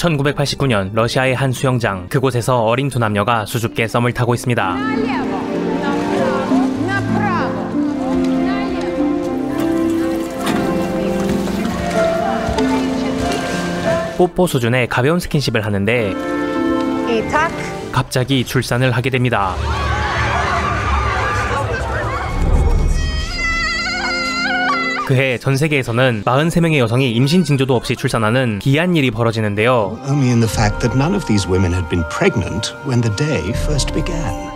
1989년 러시아의 한 수영장, 그곳에서 어린 두 남녀가 수줍게 썸을 타고 있습니다. 뽀뽀 수준의 가벼운 스킨십을 하는데 갑자기 출산을 하게 됩니다. 그해 전 세계에서는 43명의 여성이 임신 징조도 없이 출산하는 기이한 일이 벌어지는데요.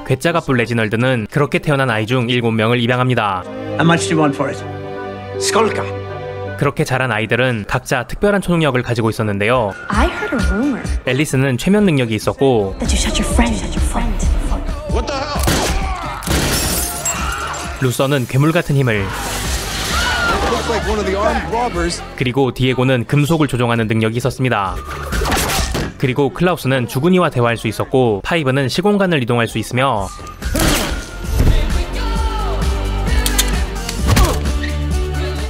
괴짜가 뿔 레지널드는 그렇게 태어난 아이 중 7명을 입양합니다. 그렇게 자란 아이들은 각자 특별한 초능력을 가지고 있었는데요. 앨리스는 최면 능력이 있었고, 루서는 괴물 같은 힘을, 그리고 디에고는 금속을 조종하는 능력이 있었습니다. 그리고 클라우스는 주군이와 대화할 수 있었고, 파이브는 시공간을 이동할 수 있으며,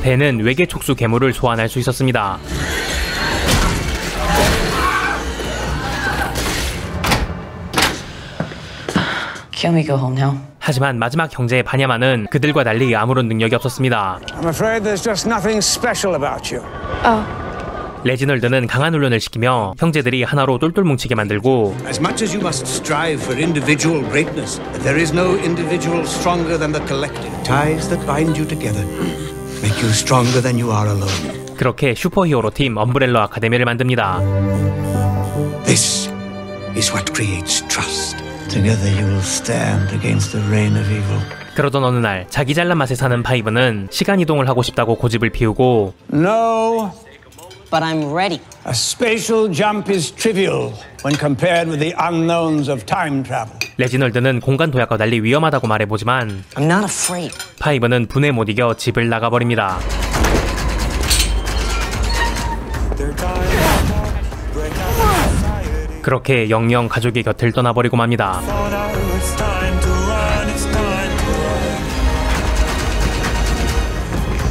벤은 외계 촉수 괴물을 소환할 수 있었습니다. Can we go home now? 하지만 마지막 형제 바냐마는 그들과 달리 아무런 능력이 없었습니다. I'm afraid there's just nothing special about you. 레지널드는 강한 훈련을 시키며 형제들이 하나로 똘똘 뭉치게 만들고, As much as you must strive for individual greatness, there is no individual stronger than the collective. Ties that bind you together make you stronger than you are alone. 그렇게 슈퍼히어로 팀 엄브렐러 아카데미를 만듭니다. This is what creates trust. Together you will stand against the reign of evil. 그러던 어느 날 자기 잘난 맛에 사는 파이브는 시간 이동을 하고 싶다고 고집을 피우고, No, But I'm ready. a spatial jump is trivial when compared with the unknowns of time travel. 레지널드는 공간 도약과 달리 위험하다고 말해보지만 I'm not afraid. 파이브는 분에 못 이겨 집을 나가버립니다. 그렇게 영영 가족의 곁을 떠나버리고 맙니다.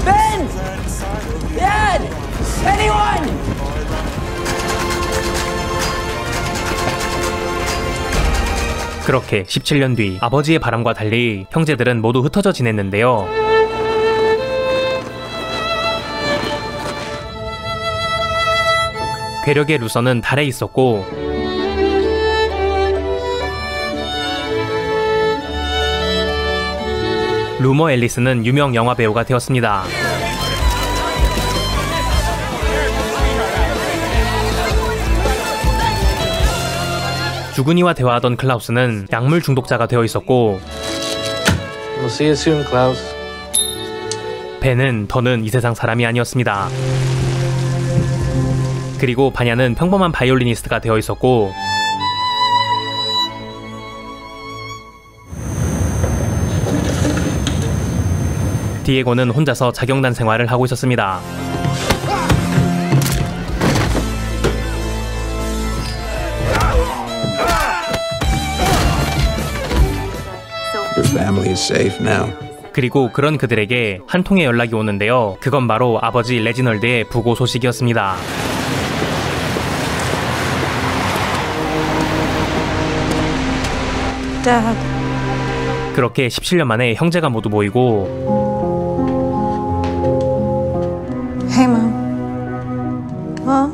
Ben! Dad! Anyone! 그렇게 17년 뒤 아버지의 바람과 달리 형제들은 모두 흩어져 지냈는데요. 괴력의 루서는 달에 있었고, 루머 앨리스는 유명 영화 배우가 되었습니다. 주군이와 대화하던 클라우스는 약물 중독자가 되어 있었고, We'll see you soon, Klaus. 벤은 더는 이 세상 사람이 아니었습니다. 그리고 바냐는 평범한 바이올리니스트가 되어 있었고, 디에고는 혼자서 자경단 생활을 하고 있었습니다. Your family is safe now. 그리고 그런 그들에게 한 통의 연락이 오는데요. 그건 바로 아버지 레지널드의 부고 소식이었습니다. Dad. 그렇게 17년 만에 형제가 모두 모이고, Hey, Mom. Mom?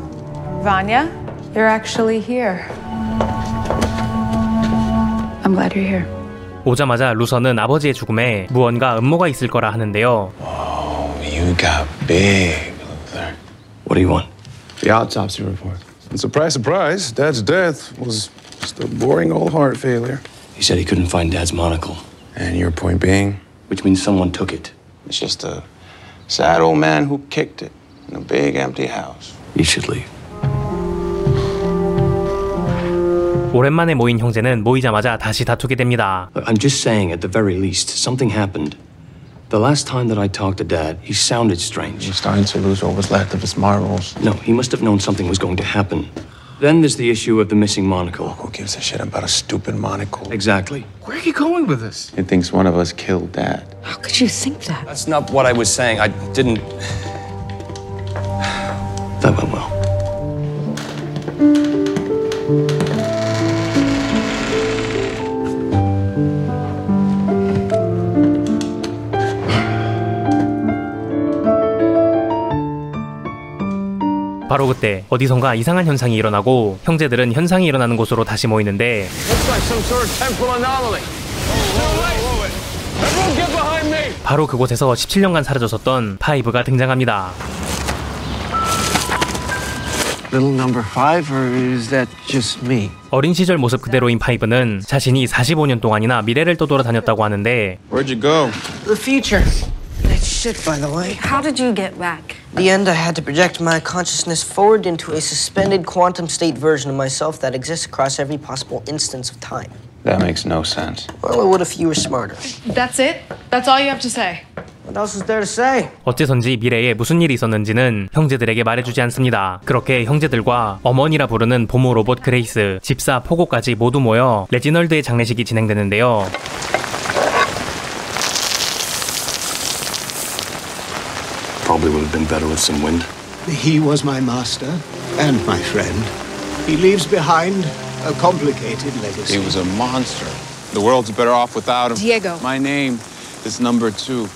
Vanya, you're actually here. I'm glad you're here. 오자마자 루서는 아버지의 죽음에 무언가 음모가 있을 거라 하는데요. You got big. What do you want? The autopsy report. And surprise, surprise, Dad's death was just a boring old heart failure. He said he couldn't find Dad's monocle. And your point being? Which means someone took it. It's just a sad old man who kicked it in a big empty house. You should leave. 오랜만에 모인 형제는 모이자마자 다시 다투게 됩니다. I'm just saying, at the very least, something happened. The last time that I talked to Dad, he sounded strange. He's starting to lose what was left of his marbles. No, he must have known something was going to happen. Then there's the issue of the missing monocle. Who gives a shit about a stupid monocle? Exactly. Where are you going with this? He thinks one of us killed Dad. How could you think that? That's not what I was saying. I didn't... That went well. 바로 그때 어디선가 이상한 현상이 일어나고 형제들은 현상이 일어나는 곳으로 다시 모이는데 바로 그곳에서 17년간 사라졌었던 파이브가 등장합니다. Little number 5, or is that just me? 어린 시절 모습 그대로인 파이브는 자신이 45년 동안이나 미래를 떠돌아다녔다고 하는데 Where'd you go? The future. That's shit, by the way. How did you get back? The end, I had to project my consciousness forward into a suspended quantum state version of myself that exists across every possible instance of time. That makes no sense. Well, it would if you were smarter. That's it? That's all you have to say? What else is there to say? 어째선지 미래에 무슨 일이 있었는지는 형제들에게 말해주지 않습니다. 그렇게 형제들과 어머니라 부르는 보모 로봇 그레이스, 집사 포고까지 모두 모여 레지널드의 장례식이 진행되는데요. Probably would have been better with some wind. He was my master and my friend. He leaves behind a complicated legacy. He was a monster. The world's better off without him. Diego. My name is number 2.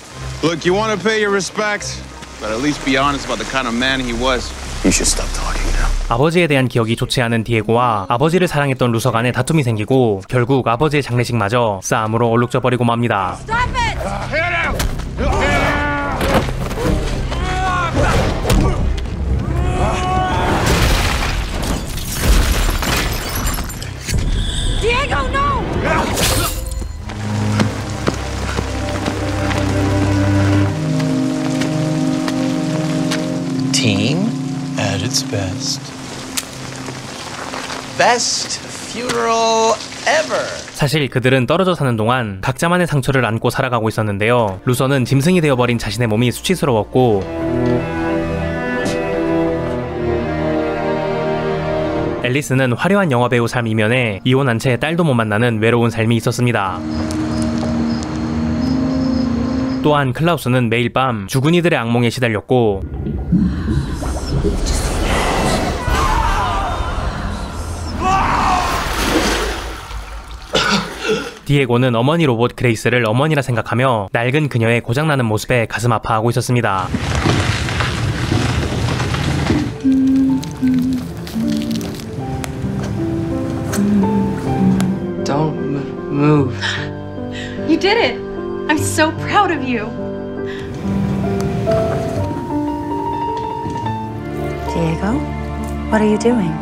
Look, you want to pay your respects, but at least be honest about the kind of man he was. You should stop talking now. 아버지에 대한 기억이 좋지 않은 디에고와 아버지를 사랑했던 루서 간의 다툼이 생기고 결국 아버지의 장례식마저 싸움으로 얼룩져버리고 맙니다. Diego, no! Team at its best. Best funeral ever. 사실 그들은 떨어져 사는 동안 각자만의 상처를 안고 살아가고 있었는데요. 루서는 짐승이 되어버린 자신의 몸이 수치스러웠고 앨리스는 화려한 영화배우 삶 이면에 이혼한 채 딸도 못 만나는 외로운 삶이 있었습니다. 또한 클라우스는 매일 밤 죽은 이들의 악몽에 시달렸고 디에고는 어머니 로봇 그레이스를 어머니라 생각하며 낡은 그녀의 고장나는 모습에 가슴 아파하고 있었습니다. Don't move. You did it! I'm so proud of you! Diego, what are you doing?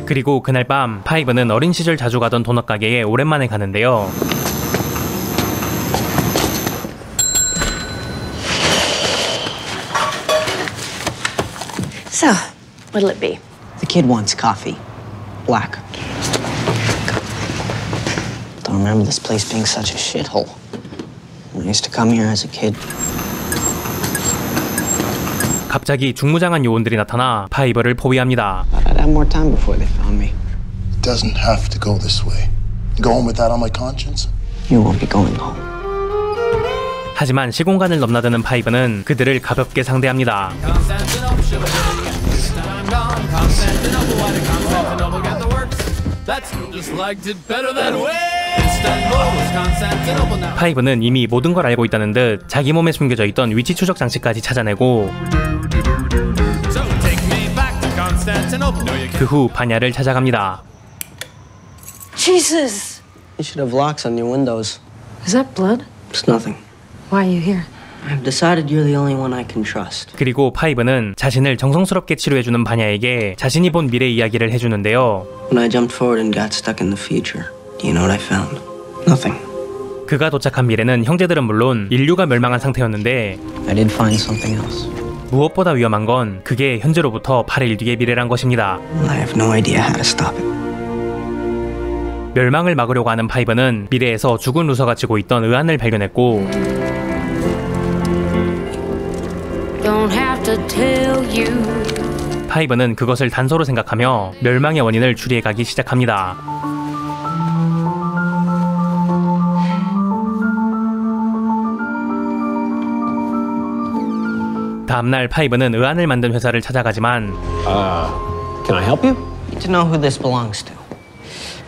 그리고 그날 밤 파이브는 어린 시절 자주 가던 도넛 가게에 오랜만에 가는데요. So, what'll it be? The kid wants coffee. Black. Don't remember this place being such a shithole. I used to come here as a kid. 갑자기 중무장한 요원들이 나타나 파이브를 포위합니다. I'd have more time before they found me. It doesn't have to go this way. Go home with that on my conscience. You won't be going home. 하지만 시공간을 넘나드는 파이브는 그들을 가볍게 상대합니다. 파이브는 이미 모든 걸 알고 있다는 듯 자기 몸에 숨겨져 있던 위치 추적 장치까지 찾아내고 그 후 바냐를 찾아갑니다. Jesus! You should have locks on your windows. Is that blood? It's nothing. Why are you here? I've decided you're the only one I can trust. 그리고 파이브는 자신을 정성스럽게 치료해주는 바냐에게 자신이 본 미래 이야기를 해주는데요. When I jumped forward and got stuck in the future, do you know what I found? Nothing. 그가 도착한 미래는 형제들은 물론 인류가 멸망한 상태였는데 I did find something else. 무엇보다 위험한 건 그게 현재로부터 8일 뒤의 미래란 것입니다. I have no idea how to stop it. 멸망을 막으려고 하는 파이브는 미래에서 죽은 루서가 쥐고 있던 의안을 발견했고 Don't have to tell you. 파이브는 그것을 단서로 생각하며 멸망의 원인을 추리해가기 시작합니다. 다음날 파이브는 의안을 만든 회사를 찾아가지만 Can I help you? Need to know who this belongs to.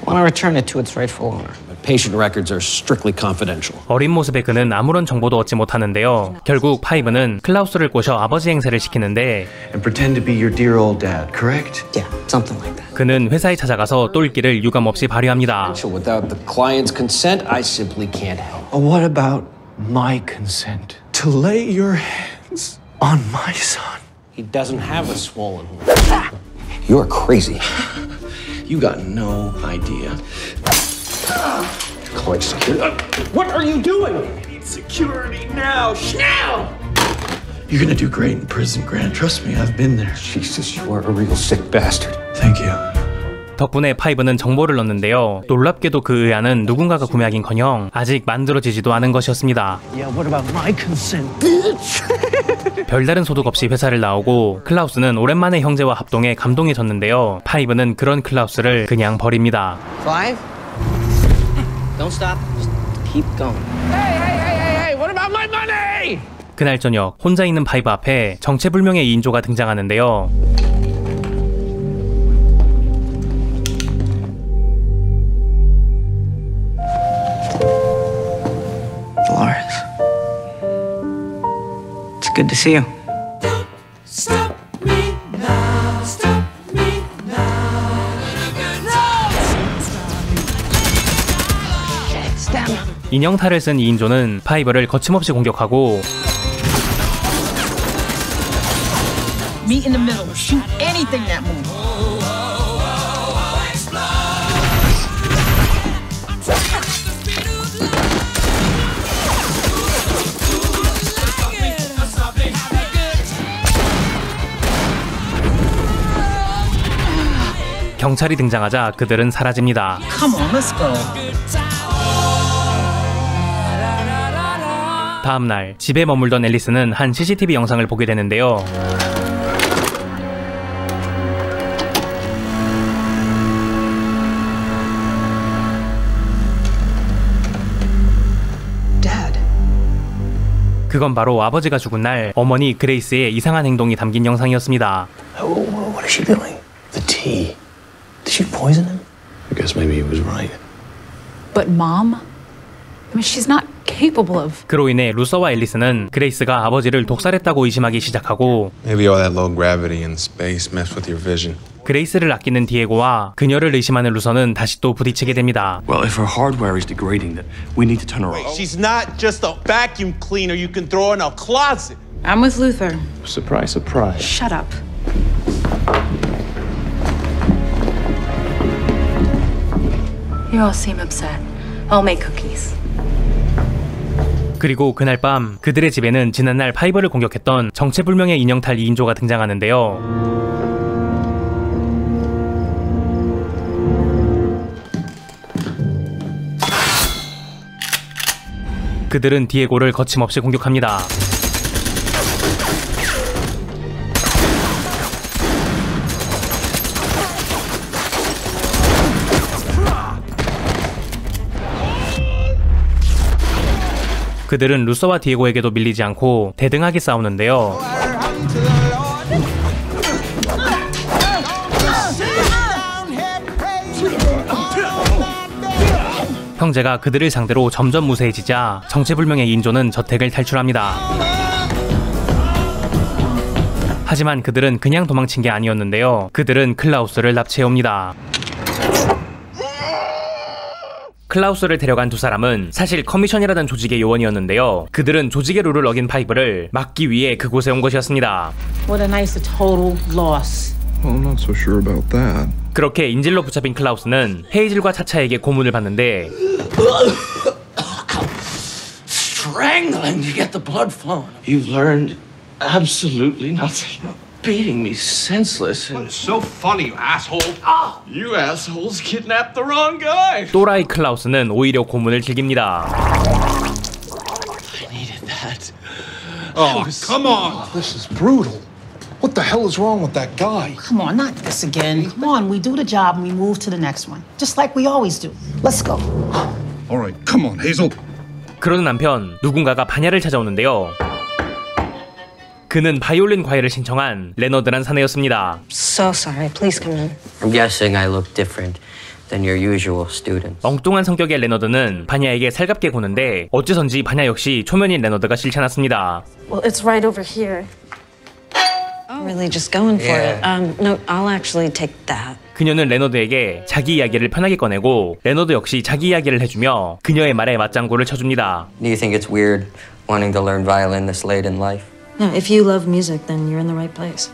Want to return it to its rightful owner. Patient records are strictly confidential. 어린 모습의 그는 아무런 정보도 얻지 못하는데요. 결국 파이브는 클라우스를 꼬셔 아버지 행세를 시키는데 And pretend to be your dear old dad, correct? Yeah, something like that. 그는 회사에 찾아가서 똘끼를 유감없이 발휘합니다. Without the client's consent, I simply can't help. What about my consent to lay your hands on my son? He doesn't have a swollen horn. You're crazy. You got no idea. Client security. What are you doing? I need security now. Now! You're gonna do great in prison, Grant. Trust me, I've been there. Jesus, you are a real sick bastard. Thank you. 덕분에 파이브는 정보를 넣는데요. 놀랍게도 그 의안은 누군가가 구매하긴커녕 아직 만들어지지도 않은 것이었습니다. Yeah, what about my consent, bitch? 별다른 소득 없이 회사를 나오고 클라우스는 오랜만에 형제와 합동해 감동해졌는데요. 파이브는 그런 클라우스를 그냥 버립니다. Clive? Don't stop. Just keep going. Hey, what about my money? 그날 저녁 혼자 있는 파이브 앞에 정체불명의 2인조가 등장하는데요. Dolores. It's good to see you. 인형탈을 쓴 2인조는 파이브를 거침없이 공격하고 Meet in the middle. Shoot anything that moves. 경찰이 등장하자 그들은 사라집니다. Come on, let's go. 다음날 집에 머물던 앨리스는 한 CCTV 영상을 보게 되는데요. Dad. 그건 바로 아버지가 죽은 날 어머니 그레이스의 이상한 행동이 담긴 영상이었습니다. What is she doing? The tea. Did she poison him? I guess maybe he was right. But Mom? I mean, she's not capable of... 그로 인해 루서와 앨리스는 그레이스가 아버지를 독살했다고 의심하기 시작하고 Maybe all that low gravity in space messed with your vision. 그레이스를 아끼는 디에고와 그녀를 의심하는 루서는 다시 또 부딪히게 됩니다. Well, if her hardware is degrading, then we need to turn her off. She's not just a vacuum cleaner you can throw in a closet. I'm with Luther. Surprise, surprise. Shut up. You all seem upset. I'll make cookies. 그리고 그날 밤 그들의 집에는 지난날 파이브를 공격했던 정체불명의 인형탈 2인조가 등장하는데요. 그들은 디에고를 거침없이 공격합니다. 그들은 루서와 디에고에게도 밀리지 않고 대등하게 싸우는데요. 형제가 그들을 상대로 점점 무세해지자 정체불명의 2인조는 저택을 탈출합니다. 하지만 그들은 그냥 도망친 게 아니었는데요. 그들은 클라우스를 납치해옵니다. 클라우스를 데려간 두 사람은 사실 커미션이라는 조직의 요원이었는데요. 그들은 조직의 룰을 어긴 파이브를 막기 위해 그곳에 온 것이었습니다. What a nice total loss. Well, I'm not so sure about that. 그렇게 인질로 붙잡힌 클라우스는 헤이즐과 차차에게 고문을 받는데 Strangling to get the blood flowing. You've learned absolutely nothing. Beating me senseless and... What's so funny, you asshole? You assholes kidnapped the wrong guy. 또라이 클라우스는 오히려 고문을 즐깁니다. I needed that. Oh, come on! This is brutal. What the hell is wrong with that guy? Come on, not this again. Come on, we do the job and we move to the next one. Just like we always do. Let's go. All right, come on, Hazel. 그러는 한편 누군가가 반야를 찾아오는데요. 그는 바이올린 과외를 신청한 레너드란 사내였습니다. So sorry. Please come in. I'm guessing I look different than your usual student. 엉뚱한 성격의 레너드는 바냐에게 살갑게 구는데 어째선지 바냐 역시 초면인 레너드가 싫지 않았습니다. Well, it's right over here. Really just going for it. No, I'll actually take that. 그녀는 레너드에게 자기 이야기를 편하게 꺼내고 레너드 역시 자기 이야기를 해주며 그녀의 말에 맞장구를 쳐줍니다. Do you think it's weird wanting to learn violin this late in life? No, if you love music, then you're in the right place.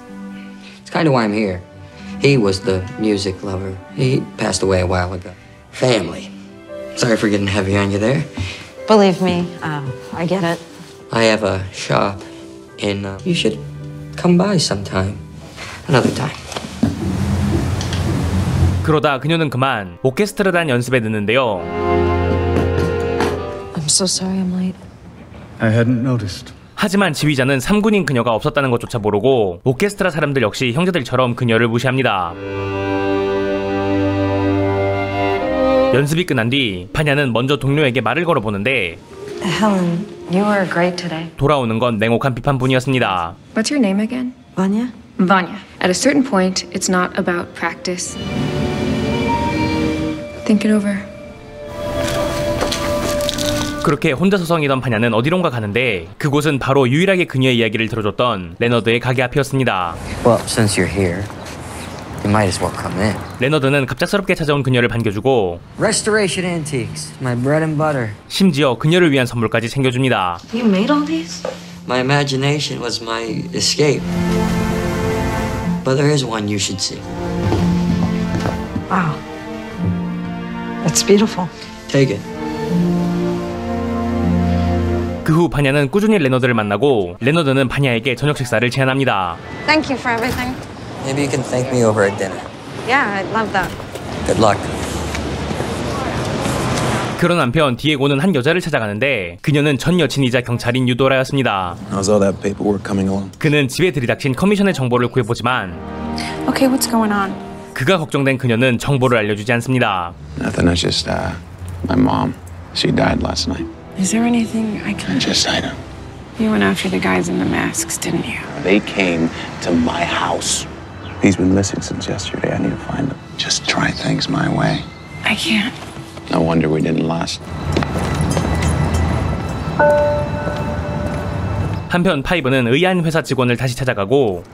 It's kind of why I'm here. He was the music lover. He passed away a while ago. Family. Sorry for getting heavy on you there. Believe me, I get it. I have a shop in, you should come by sometime. Another time. 그러다 그녀는 그만 오케스트라단 연습에 늦는데요. I'm so sorry I'm late. I hadn't noticed. 하지만 지휘자는 3군인 그녀가 없었다는 것조차 모르고 오케스트라 사람들 역시 형제들처럼 그녀를 무시합니다. 연습이 끝난 뒤 바냐는 먼저 동료에게 말을 걸어보는데 Helen, you were great today. 돌아오는 건 냉혹한 비판뿐이었습니다. What's your name again? Vanya? Vanya. At a certain point, it's not about practice. Think it over. 그렇게 혼자 서성이던 바냐는 어디론가 가는데 그곳은 바로 유일하게 그녀의 이야기를 들어줬던 레너드의 가게 앞이었습니다. Well, since you're here, you might as well come in. 레너드는 갑작스럽게 찾아온 그녀를 반겨주고 Restoration Antiques, my bread and butter. 심지어 그녀를 위한 선물까지 챙겨줍니다. You made all these? My imagination was my escape. But there is one you should see. Wow. That's beautiful. Take it. 그 후 바냐는 꾸준히 레너드를 만나고 레너드는 바냐에게 저녁 식사를 제안합니다. Thank you for everything. Maybe you can thank me over at dinner. Yeah, I'd love that. Good luck. 그런 한편 디에고는 한 여자를 찾아가는데 그녀는 전 여친이자 경찰인 유도라였습니다. How's all that paperwork coming along? 그는 집에 들이닥친 커미션의 정보를 구해보지만 Okay, what's going on? 그가 걱정된 그녀는 정보를 알려주지 않습니다. Nothing. It's just my mom. She died last night. Is there anything I can... Just I know. You went after the guys in the masks, didn't you? They came to my house. He's been missing since yesterday. I need to find him. Just try things my way. I can't. No wonder we didn't last. 한편 파이브는 의아한 회사 직원을 다시 찾아가고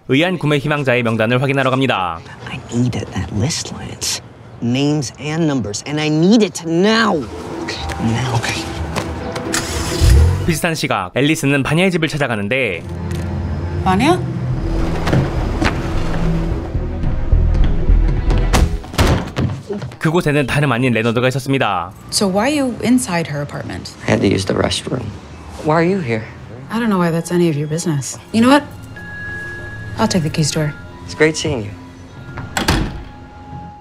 의아한 구매 희망자의 명단을 확인하러 갑니다. I needed that list, Lance. Names and numbers, and I need it now. Now. Okay. 비슷한 시각, 앨리스는 바냐의 집을 찾아가는데 Vanya? 그곳에는 다름 아닌 레너드가 있었습니다. So why are you inside her apartment? I had to use the restroom. Why are you here? I don't know why that's any of your business. You know what? I'll take the keys to her. It's great seeing you.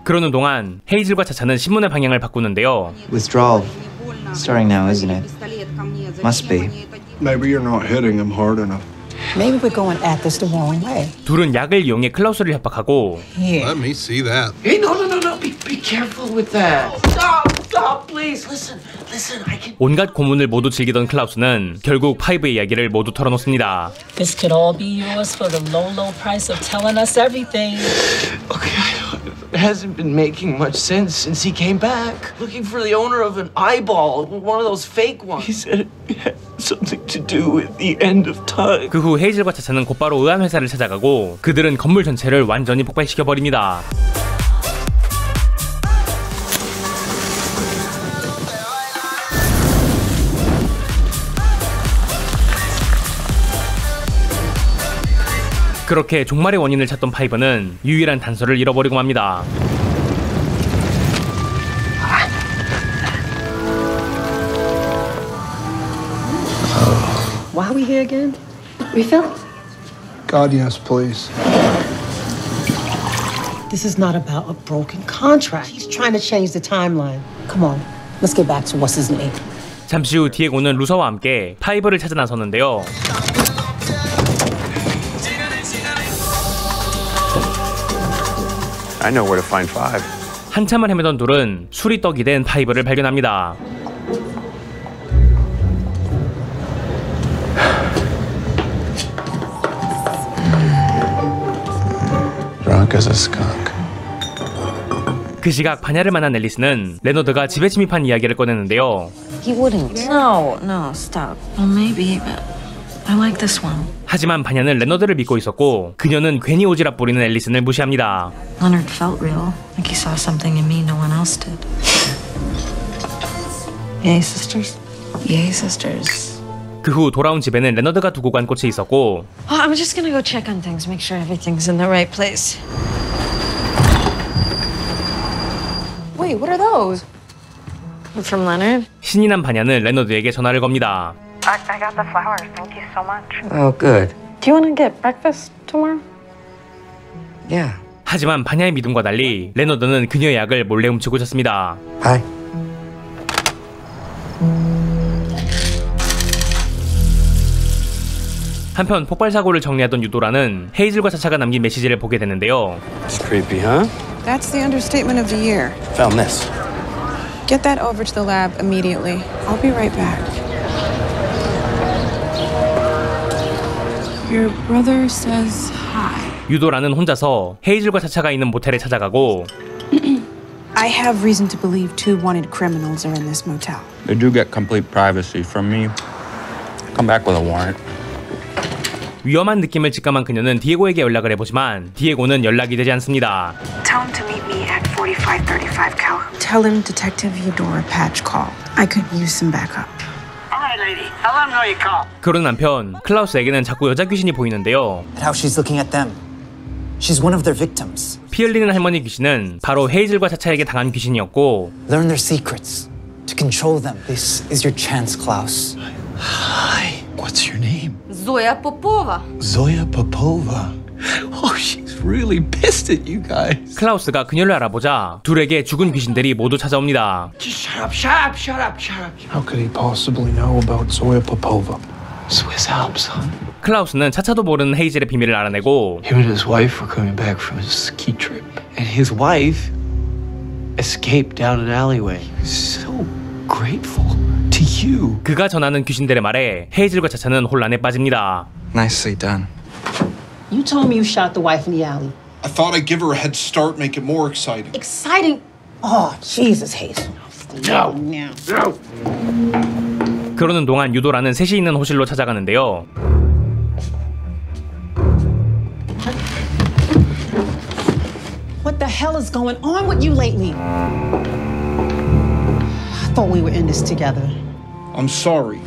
그러는 동안 헤이즐과 차차는 신문의 방향을 바꾸는데요. Withdrawal. Starting now, isn't it? Must be. Maybe you're not hitting him hard enough. Maybe we're going at this the wrong way. 둘은 약을 이용해 클라우스를 협박하고 Let me see that. Hey, no. Be careful with that. Stop, please. Listen, I can... 온갖 고문을 모두 즐기던 클라우스는 결국 파이브의 이야기를 모두 털어놓습니다. This could all be yours for the low price of telling us everything. Okay, it hasn't been making much sense since he came back. Looking for the owner of an eyeball, one of those fake ones. He said it had something to do with the end of time. 그 후 헤이즐과 차차는 곧바로 의한 회사를 찾아가고 그들은 건물 전체를 완전히 폭발시켜버립니다. 그렇게 종말의 원인을 찾던 파이브는 유일한 단서를 잃어버리고 맙니다. Why are we here again? Refill? God, yes, please. This is not about a broken contract. He's trying to change the timeline. Come on, let's get back to what's his name. 잠시 후 디에고는 루서와 함께 파이브를 찾아 나섰는데요. I know where to find Five. 한참을 헤매던 둘은 술이 떡이 된 파이브를 발견합니다. as a skunk. 그 시각 바냐를 만난 앨리스는 레너드가 집에 침입한 이야기를 꺼내는데요. He wouldn't. No, stop. Well, maybe, but I like this one. 하지만 바냐는 레너드를 믿고 있었고 그녀는 괜히 오지랖 부리는 앨리슨을 무시합니다. Leonard felt real, like he saw something in me no one else did. Yay, sisters. Yay, sisters. 그 후 돌아온 집에는 레너드가 두고 간 꽃이 있었고 I'm just gonna go check on things, make sure everything's in the right place. Wait, what are those? From Leonard. 신이 난 바냐는 레너드에게 전화를 겁니다. I got the flowers. Thank you so much. Oh, good. Do you want to get breakfast tomorrow? Yeah. 하지만 바냐의 믿음과 달리 레너드는 그녀의 약을 몰래 훔치고 있었습니다. Hi. 한편 폭발 사고를 정리하던 유도라는 헤이즐과 차차가 남긴 메시지를 보게 되는데요. It's creepy, huh? That's the understatement of the year. Found this. Get that over to the lab immediately. I'll be right back. Your brother says hi. 유도라는 혼자서 헤이즐과 차차가 있는 모텔에 찾아가고 I have reason to believe two wanted criminals are in this motel. They do get complete privacy from me. Come back with a warrant. 위험한 느낌을 직감한 그녀는 디에고에게 연락을 해보지만 디에고는 연락이 되지 않습니다. Tell him to meet me at 4535 Calhoun. Tell him Detective Eudora Patch called. I could use some backup. All right, lady. I'll let him know you called. 그러는 한편 클라우스에게는 자꾸 여자 귀신이 보이는데요. How she's looking at them. She's one of their victims. 피 흘리는 할머니 귀신은 바로 헤이즐과 차차에게 당한 귀신이었고 Learn their secrets. To control them. This is your chance, Klaus. Hi. What's your name? Zoya Popova. Zoya Popova. Oh, she's really pissed at you guys. 클라우스가 그녀를 알아보자 둘에게 죽은 귀신들이 모두 찾아옵니다. Just shut up. How could he possibly know about Zoya Popova? Swiss Alps, huh? 클라우스는 차차도 모르는 헤이즐의 비밀을 알아내고 Him and his wife were coming back from a ski trip. And his wife escaped down an alleyway. He was so grateful to you. 그가 전하는 귀신들의 말에 헤이즐과 차차는 혼란에 빠집니다. Nicely done. You told me you shot the wife in the alley. I thought I'd give her a head start, make it more exciting. Exciting? Oh, Jesus, Hazel. No. 그러는 동안 유도라는 셋이 있는 호실로 찾아가는데요. What the hell is going on with you lately? I thought we were in this together. I'm sorry.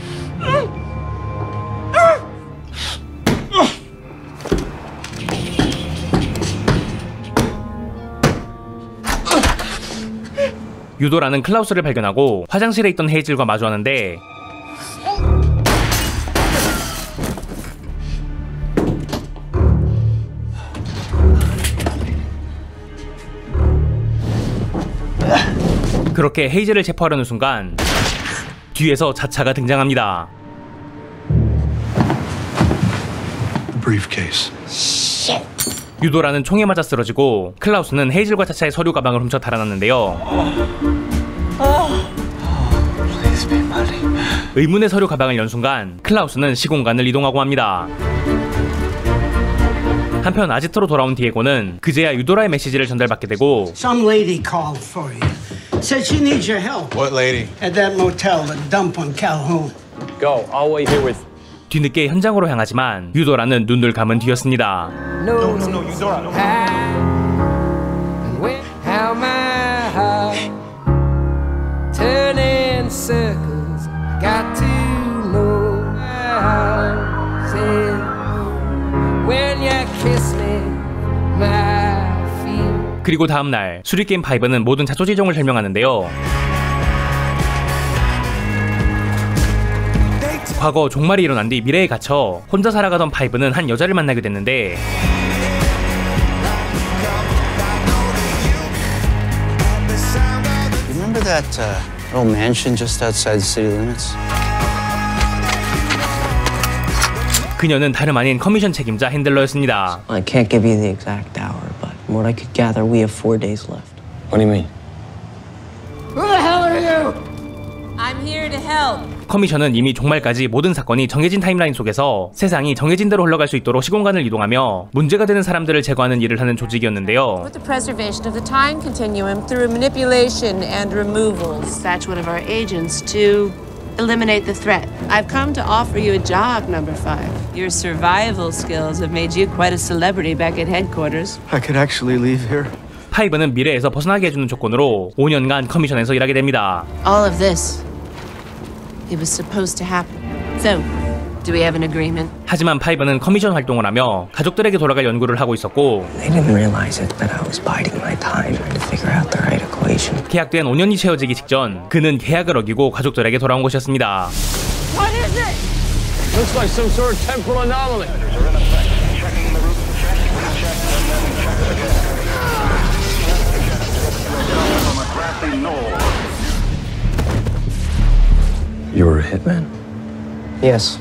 유도라는 클라우스를 발견하고 화장실에 있던 헤이즐과 마주하는데 그렇게 헤이즐을 체포하려는 순간 뒤에서 차차가 등장합니다. Briefcase. 유도라는 총에 맞아 쓰러지고 클라우스는 헤이즐과 차차의 서류 가방을 훔쳐 달아났는데요. 의문의 서류 가방을 연 순간 클라우스는 시공간을 이동하고 합니다. 한편 아지트로 돌아온 디에고는 그제야 유도라의 메시지를 전달받게 되고 Some lady called for you. Said she needs your help. What lady? At that motel, the dump on Calhoun. Go. I'll wait here with. 뒤늦게 현장으로 향하지만 유도라는 눈을 감은 뒤였습니다. No, Eudora. No. How my heart turning circles. Got to know how. When you kiss me, my feet. 그리고 다음날 수리게임 5는 모든 자초지종을 설명하는데요. 과거 종말이 일어난 뒤 미래에 갇혀 혼자 살아가던 5는 한 여자를 만나게 됐는데 Remember that old mansion just outside the city limits? 그녀는 다름 아닌 커미션 책임자 핸들러였습니다. I can't give you the exact hour, but from what I could gather, we have 4 days left. What do you mean? Who the hell are you? I'm I'm here to help. 커미션은 이미 종말까지 모든 사건이 정해진 타임라인 속에서 세상이 정해진 대로 흘러갈 수 있도록 시공간을 이동하며 문제가 되는 사람들을 제거하는 일을 하는 조직이었는데요. With the preservation of the time continuum through manipulation and removal. Dispatch one of our agents to eliminate the threat. I've come to offer you a job, number 5. Your survival skills have made you quite a celebrity back at headquarters. I could actually leave here. 파이브는 미래에서 벗어나게 해주는 조건으로 5년간 커미션에서 일하게 됩니다. All of this, it was supposed to happen. So, do we have an agreement? 하지만 파이브는 커미션 활동을 하며 가족들에게 돌아갈 연구를 하고 있었고 They didn't realize it, but I was biding my time trying to figure out the right equation. 계약된 5년이 채워지기 직전 그는 계약을 어기고 가족들에게 돌아온 것이었습니다. What is it? Looks like some sort of temporal anomaly. You were a hitman? Yes.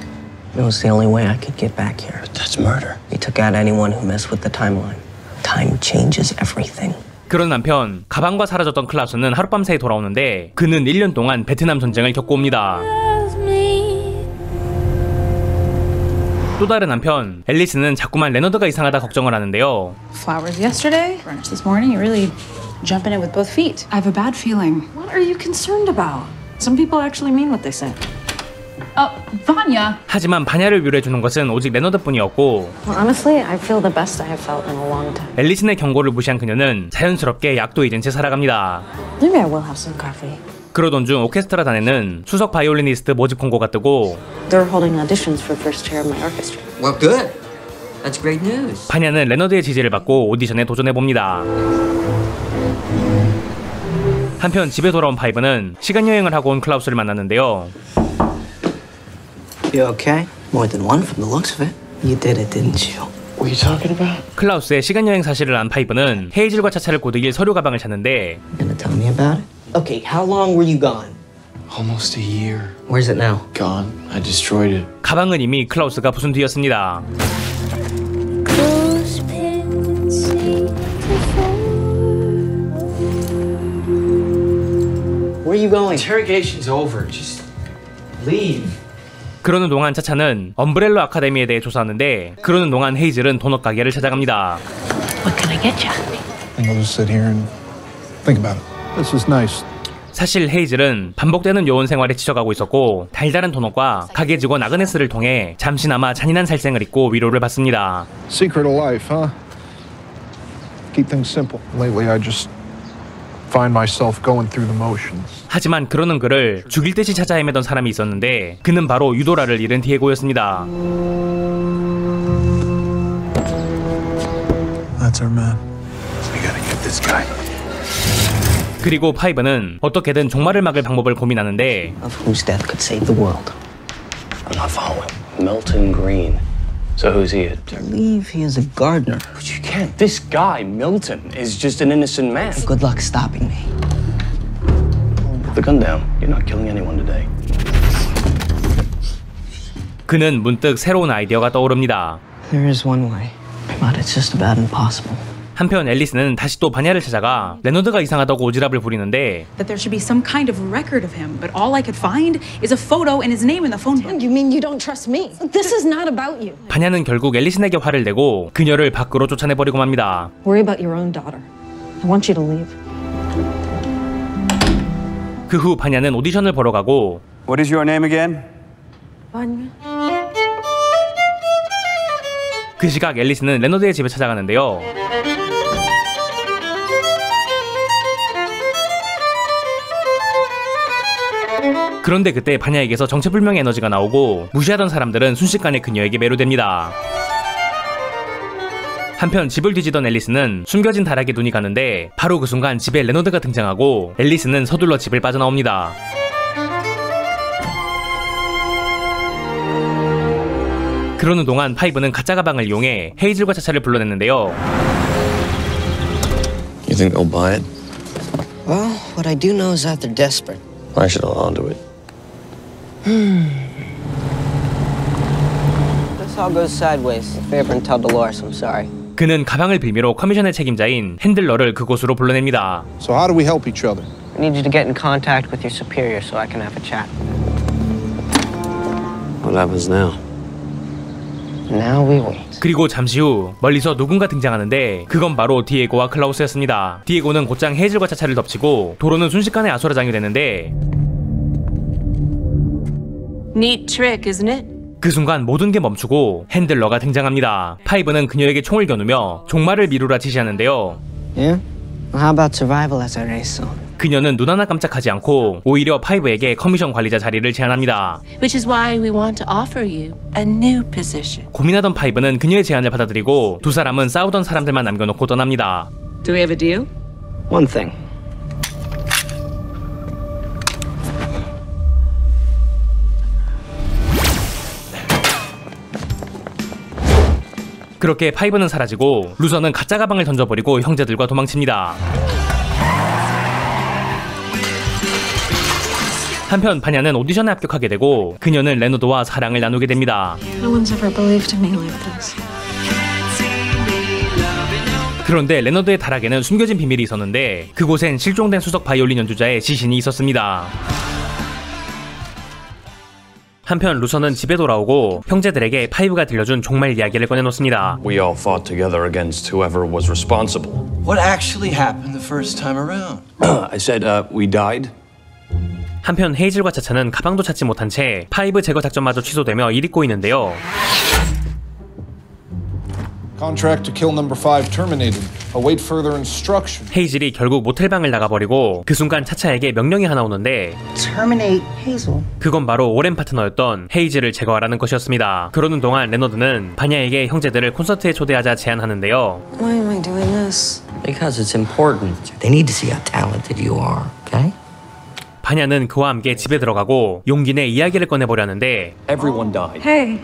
It was the only way I could get back here. But that's murder. He took out anyone who messed with the timeline. Time changes everything. 그런 한편 가방과 사라졌던 클라우스는 하룻밤 사이 돌아오는데 그는 1년 동안 베트남 전쟁을 겪고 옵니다. 또 다른 한편 앨리스는 자꾸만 레너드가 이상하다 걱정을 하는데요. Flowers yesterday, brunch this morning. You're really jumping in with both feet. I have a bad feeling. What are you concerned about? Some people actually mean what they say. Vanya. 하지만 바냐를 위로해주는 것은 오직 레너드뿐이었고 Well, honestly, I feel the best I have felt in a long time. 앨리슨의 경고를 무시한 그녀는 자연스럽게 약도 잊은 채 살아갑니다. Maybe I will have some coffee. 그러던 중 오케스트라 단에는 수석 바이올리니스트 모집 공고가 뜨고 They're holding auditions for first chair of my orchestra. Well, good. That's great news. 바냐는 레너드의 지지를 받고 오디션에 도전해봅니다. 한편 집에 돌아온 파이브는 시간여행을 하고 온 클라우스를 만났는데요. You okay? More than one from the looks of it. You did it, didn't you? What are you talking about? 클라우스의 시간여행 사실을 안 파이브는 헤이즐과 차차를 고득일 서류 가방을 찾는데 Gonna tell me about it? Okay, how long were you gone? Almost a year. Where's it now? Gone. I destroyed it. 가방은 이미 클라우스가 부순 뒤였습니다. Where are you going? Interrogation's over. Just leave. 그러는 동안 차차는 엄브렐러 아카데미에 대해 조사하는데 그러는 동안 헤이즐은 도넛 가게를 찾아갑니다. What can I get you? I'm gonna sit here and think about it. This is nice. 사실 헤이즐은 반복되는 요원 생활에 지쳐가고 있었고 달달한 도넛과 가게 직원 아그네스를 통해 잠시나마 잔인한 살생을 잊고 위로를 받습니다. Secret of life, huh? Keep things simple. Lately, I just find myself going through the motions. 하지만 그러는 그를 죽일 듯이 찾아 헤매던 사람이 있었는데 그는 바로 유도라를 잃은 디에고였습니다. That's our man. We gotta get this guy. 그리고 파이브는 어떻게든 종말을 막을 방법을 고민하는데 Of whose death could save the world. I'm not following. Milton Green. So who's he? I believe he is a gardener. But you can't. This guy, Milton, is just an innocent man. Good luck stopping me. Put the gun down. You're not killing anyone today. 그는 문득 새로운 아이디어가 떠오릅니다. There is one way, but it's just about impossible. 한편 앨리스는 다시 또 바냐를 찾아가 레너드가 이상하다고 오지랖을 부리는데 That there should be some kind of record of him, but all I could find is a photo and his name in the phone book. You mean you don't trust me? This is not about you. 바냐는 결국 앨리슨에게 화를 내고 그녀를 밖으로 쫓아내버리고 맙니다. Worry about your own daughter. I want you to leave. 그 후 바냐는 오디션을 보러 가고 What is your name again? Vanya. 그 시각 앨리스는 레너드의 집에 찾아가는데요. 그런데 그때 바냐에게서 정체불명의 에너지가 나오고 무시하던 사람들은 순식간에 그녀에게 매료됩니다. 한편 집을 뒤지던 앨리스는 숨겨진 다락에 눈이 가는데 바로 그 순간 집에 레너드가 등장하고 앨리스는 서둘러 집을 빠져나옵니다. 그러는 동안 파이브는 가짜 가방을 이용해 헤이즐과 차차를 불러냈는데요. You think they'll buy it? Well, what I do know is that they're desperate. I should hold on to it. This all goes sideways. If you ever tell Dolores, I'm sorry. 그는 가방을 빌미로 커미션의 책임자인 핸들러를 그곳으로 불러냅니다. So how do we help each other? I need you to get in contact with your superior so I can have a chat. What happens now? Now we wait. 그리고 잠시 후 멀리서 누군가 등장하는데 그건 바로 디에고와 클라우스였습니다. 디에고는 곧장 헤이즐과 차차를 덮치고 도로는 순식간에 아수라장이 되는데 Neat trick, isn't it? 그 순간 모든 게 멈추고 핸들러가 등장합니다. 파이브는 그녀에게 총을 겨누며 종말을 미루라 지시하는데요. Yeah? Well, how about survival as a race song? 그녀는 눈 하나 깜짝하지 않고 오히려 파이브에게 커미션 관리자 자리를 제안합니다. Which is why we want to offer you a new position. 고민하던 파이브는 그녀의 제안을 받아들이고 두 사람은 싸우던 사람들만 남겨놓고 떠납니다. Do we have a deal? One thing. 그렇게 파이브는 사라지고 루서는 가짜 가방을 던져버리고 형제들과 도망칩니다. 한편 바냐는 오디션에 합격하게 되고 그녀는 레너드와 사랑을 나누게 됩니다. No one's ever believed in me like this. 그런데 레너드의 다락에는 숨겨진 비밀이 있었는데 그곳엔 실종된 수석 바이올린 연주자의 시신이 있었습니다. 한편 루서는 집에 돌아오고 형제들에게 파이브가 들려준 종말 이야기를 꺼내놓습니다. We all fought together against whoever was responsible. What actually happened the first time around? I said, we died. 한편 헤이즐과 차차는 가방도 찾지 못한 채 파이브 제거 작전마저 취소되며 일이 꼬이는데요. Contract to kill number 5 terminated. Await further instruction. 헤이즐이 결국 모텔방을 나가버리고 그 순간 차차에게 명령이 하나 오는데 Terminate Hazel. 그건 바로 오랜 파트너였던 헤이즐을 제거하라는 것이었습니다. 그러는 동안 레너드는 바냐에게 형제들을 콘서트에 초대하자 제안하는데요. Why am I doing this? Because it's important. They need to see how talented you are, okay? 바냐는 그와 함께 집에 들어가고 용기 내 이야기를 꺼내보려는데 Everyone died. Hey.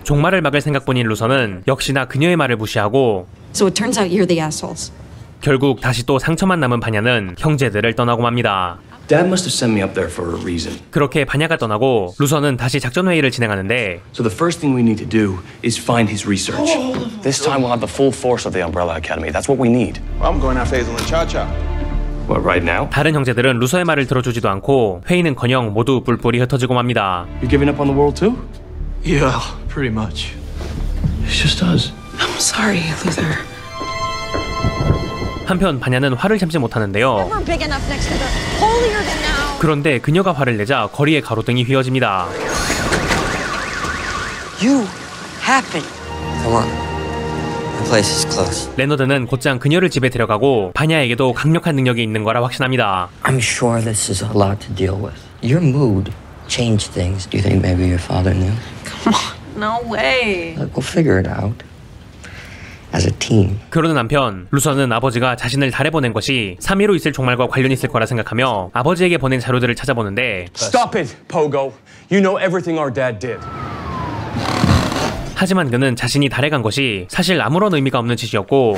종말을 막을 생각뿐인 루서는 역시나 그녀의 말을 무시하고 So it turns out you're the assholes. 결국 다시 또 상처만 남은 바냐는 형제들을 떠나고 맙니다. Dad must have sent me up there for a reason. 그렇게 바냐가 떠나고 루서는 다시 작전 회의를 진행하는데 So the first thing we need to do is find his research. This time we'll have the full force of the Umbrella Academy. That's what we need. I'm going after Hazel and Cha-Cha. What, right now? 다른 형제들은 루서의 말을 들어주지도 않고 회의는커녕 모두 뿔뿔이 흩어지고 맙니다. You giving up on the world too? Yeah, pretty much. It's just us. I'm sorry, Luther. 한편 바냐는 화를 참지 못하는데요. We're big enough next to the holier than now. 그런데 그녀가 화를 내자 거리에 가로등이 휘어집니다. You happen. Come on. The place is close. 레너드는 곧장 그녀를 집에 데려가고 바냐에게도 강력한 능력이 있는 거라 확신합니다. I'm sure this is a lot to deal with. Your mood changed things. Do you think maybe your father knew? Come on. No way. Look, we'll figure it out. As a team. 그러는 한편 루서는 아버지가 자신을 달에 보낸 것이 3.15 있을 종말과 관련이 있을 거라 생각하며 아버지에게 보낸 자료들을 찾아보는데 Stop it, Pogo. You know everything our dad did. 하지만 그는 자신이 달에 간 것이 사실 아무런 의미가 없는 짓이었고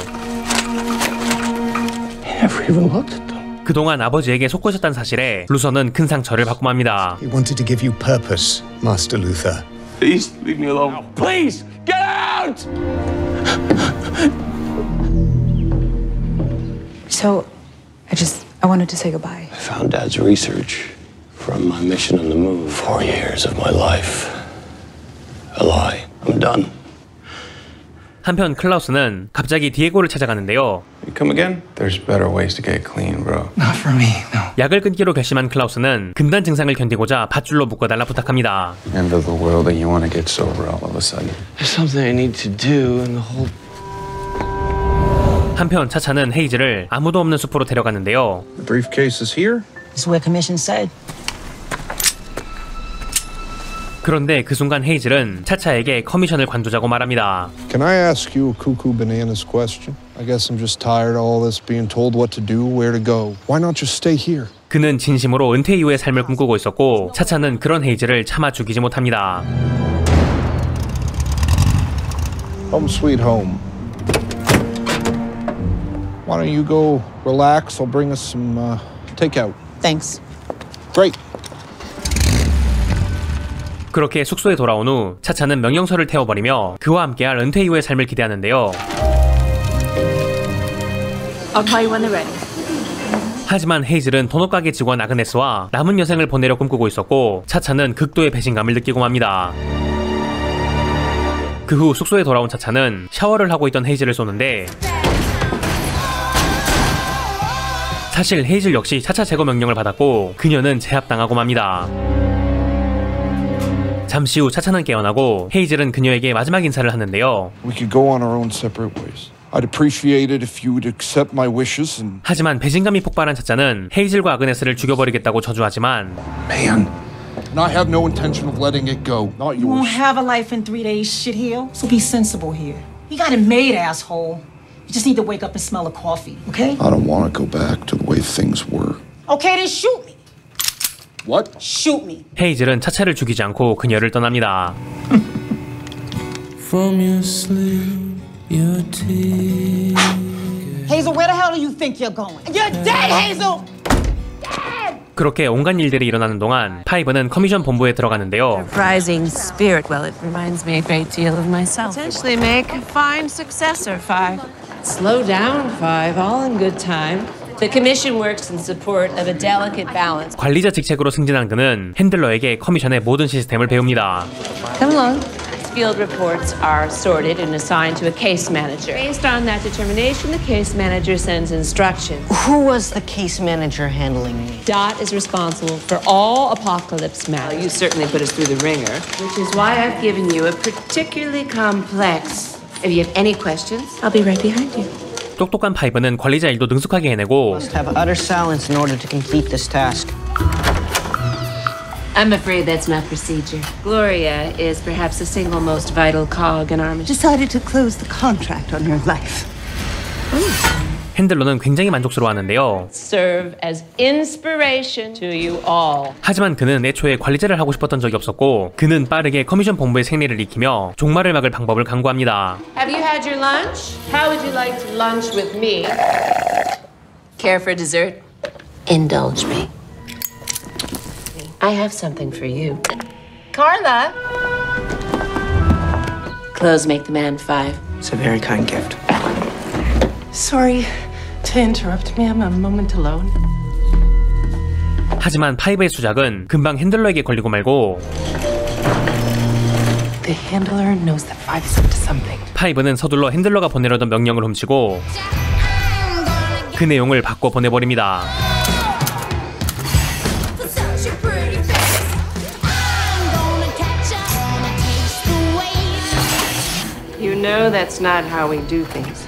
그동안 아버지에게 속고셨다는 사실에 루서는 큰 상처를 받고 맙니다. He wanted to give you purpose, Master Luther. Please leave me alone. Please get out! So, I wanted to say goodbye. I found Dad's research from my mission on the moon. 4 years of my life. A lie. I'm done. 한편 클라우스는 갑자기 디에고를 찾아가는데요. You come again? There's better ways to get clean, bro. Not for me, no. 약을 끊기로 결심한 클라우스는 금단 증상을 견디고자 밧줄로 묶어달라 부탁합니다. End of the world and you want to get sober all of a sudden. There's something I need to do and the whole... 한편 차차는 헤이즐을 아무도 없는 숲으로 데려갔는데요. The briefcase is here. It's where commission said. 그런데 그 순간 헤이즐은 차차에게 커미션을 관두자고 말합니다. Can I ask you a cuckoo bananas question? I guess I'm just tired of all this being told what to do, where to go. Why not just stay here? 그는 진심으로 은퇴 이후의 삶을 꿈꾸고 있었고 차차는 그런 헤이즐을 참아 죽이지 못합니다. Home sweet home. Why don't you go relax? I'll bring us some takeout. Thanks. Great. 그렇게 숙소에 돌아온 후 차차는 명령서를 태워버리며 그와 함께할 은퇴 이후의 삶을 기대하는데요. I'll call you when they're ready. 하지만 헤이즐은 도넛 가게 직원 아그네스와 남은 여생을 보내려 꿈꾸고 있었고 차차는 극도의 배신감을 느끼고 맙니다. 그 후 숙소에 돌아온 차차는 샤워를 하고 있던 헤이즐을 쏘는데 사실 헤이즐 역시 차차 제거 명령을 받았고 그녀는 제압당하고 맙니다. 잠시 후 차차는 깨어나고 헤이즐은 그녀에게 마지막 인사를 하는데요. We could go on our own separate ways. I'd appreciate it if you would accept my wishes and... 하지만 배신감이 폭발한 차차는 헤이즐과 아그네스를 죽여버리겠다고 저주하지만 Man, and I have no intention of letting it go. Not You won't yours. have a life in 3 days, shitheel. So be sensible here. You got it made, asshole. You just need to wake up and smell a coffee, okay? I don't want to go back to the way things were. Okay, then shoot me. What? Shoot me. 헤이즐은 차차를 죽이지 않고 그녀를 떠납니다. From your sleep, your tears. Hazel, where the hell do you think you're going? You're dead, Hazel! 그렇게 온갖 일들이 일어나는 동안 파이브는 커미션 본부에 들어가는데요. Rising spirit. Well, it reminds me a great deal of myself. Potentially make a fine successor, Five. Slow down, Five. All in good time. The commission works in support of a delicate balance. 관리자 직책으로 승진한 그는 핸들러에게 커미션의 모든 시스템을 배웁니다. Come along. Field reports are sorted and assigned to a case manager. Based on that determination, the case manager sends instructions. Who was the case manager handling me? Dot is responsible for all apocalypse matters. You certainly put us through the ringer, which is why I've given you a particularly complex. If you have any questions, I'll be right behind you. 똑똑한 파이브는 관리자 일도 능숙하게 해내고 Must have utter silence in order to complete this task. I'm afraid that's not procedure. Gloria is perhaps the single most vital cog in our mission. Decided to close the contract on your life. 핸들러는 굉장히 만족스러워하는데요. Serve as inspiration to you all. 하지만 그는 애초에 관리자를 하고 싶었던 적이 없었고 그는 빠르게 커미션 본부의 생리를 익히며 종말을 막을 방법을 강구합니다. Have you had your lunch? How would you like to lunch with me? Care for dessert? Indulge me. I have something for you. Carla! Clothes make the man Five. It's a very kind gift. Sorry to interrupt, ma'am. A moment alone. 하지만 파이브의 수작은 금방 핸들러에게 걸리고 말고 The handler knows that Five is up to something. 파이브는 서둘러 핸들러가 보내려던 명령을 훔치고 그 내용을 바꿔 보내버립니다. You know that's not how we do things.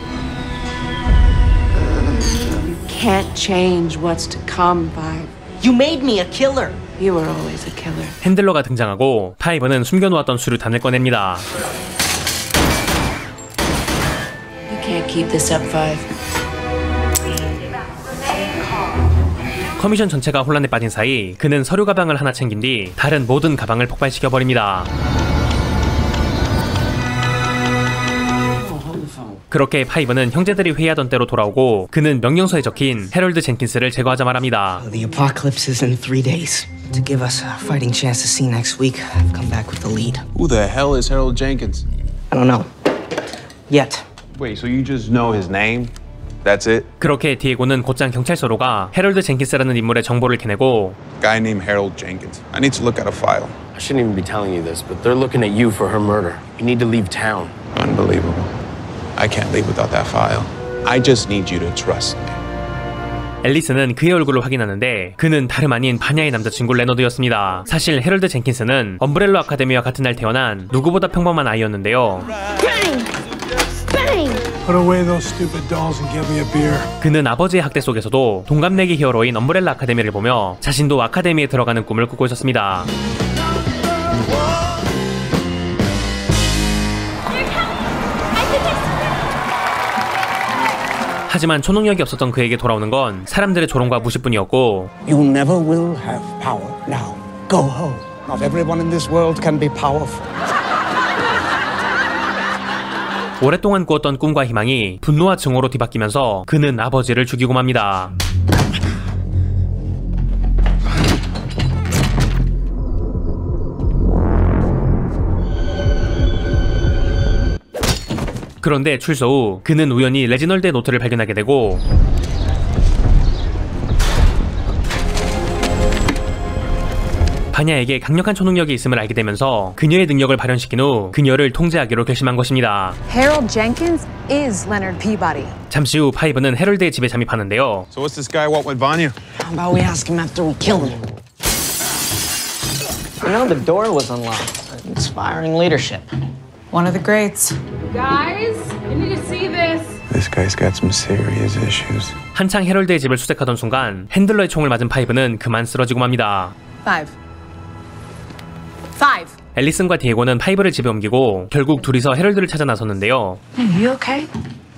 You can't change what's to come, Five. You made me a killer. You were always a killer. 핸들러가 등장하고 파이브는 숨겨놓았던 수류탄을 꺼냅니다. You can't keep this up, Five. 커미션 전체가 혼란에 빠진 사이 그는 서류 가방을 하나 챙긴 뒤 다른 모든 가방을 폭발시켜버립니다. 그렇게 파이브는 형제들이 회의하던 때로 돌아오고 그는 명령서에 적힌 해럴드 젠킨스를 제거하자 말합니다. The apocalypse is in 3 days. To give us a fighting chance to see next week, I've come back with the lead. Who the hell is Harold Jenkins? I don't know. Yet. Wait, so you just know his name? That's it? 그렇게 디에고는 곧장 경찰서로 가 해럴드 젠킨스라는 인물의 정보를 캐내고 Guy named Harold Jenkins. I need to look at a file. I shouldn't even be telling you this, but they're looking at you for her murder. You need to leave town. Unbelievable. I can't leave without that file. I just need you to trust me. 앨리스는 그의 얼굴을 확인하는데 그는 다름 아닌 바냐의 남자친구 레너드였습니다. 사실 해럴드 젠킨스는 엄브렐러 아카데미와 같은 날 태어난 누구보다 평범한 아이였는데요. Put away those stupid dolls and give me a beer. 그는 아버지의 학대 속에서도 동갑내기 히어로인 엄브렐라 아카데미를 보며 자신도 아카데미에 들어가는 꿈을 꾸고 있었습니다. 하지만 초능력이 없었던 그에게 돌아오는 건 사람들의 조롱과 무시뿐이었고 You never will have power. Now, go home. Not everyone in this world can be powerful. 오랫동안 꾸었던 꿈과 희망이 분노와 증오로 뒤바뀌면서 그는 아버지를 죽이고 맙니다. 그런데 출소 후 그는 우연히 레지널드의 노트를 발견하게 되고 바냐에게 강력한 초능력이 있음을 알게 되면서 그녀의 능력을 발현시킨 hu 그녀를 통제하기로 결심한 것입니다. Harold Jenkins is Leonard Peabody. 잠시 후 파이브는 해럴드의 집에 잠입하는데요. So what's this guy want with Vanya? How about we ask him after we kill him? You know, the door was unlocked. Inspiring leadership. One of the greats. Guys, you need to see this. This guy's got some serious issues. 한창 해럴드의 집을 수색하던 순간 핸들러의 총을 맞은 파이브는 그만 쓰러지고 맙니다. 5. 앨리슨과 디에고는 파이브를 집에 옮기고 결국 둘이서 해럴드를 찾아 나섰는데요. You okay?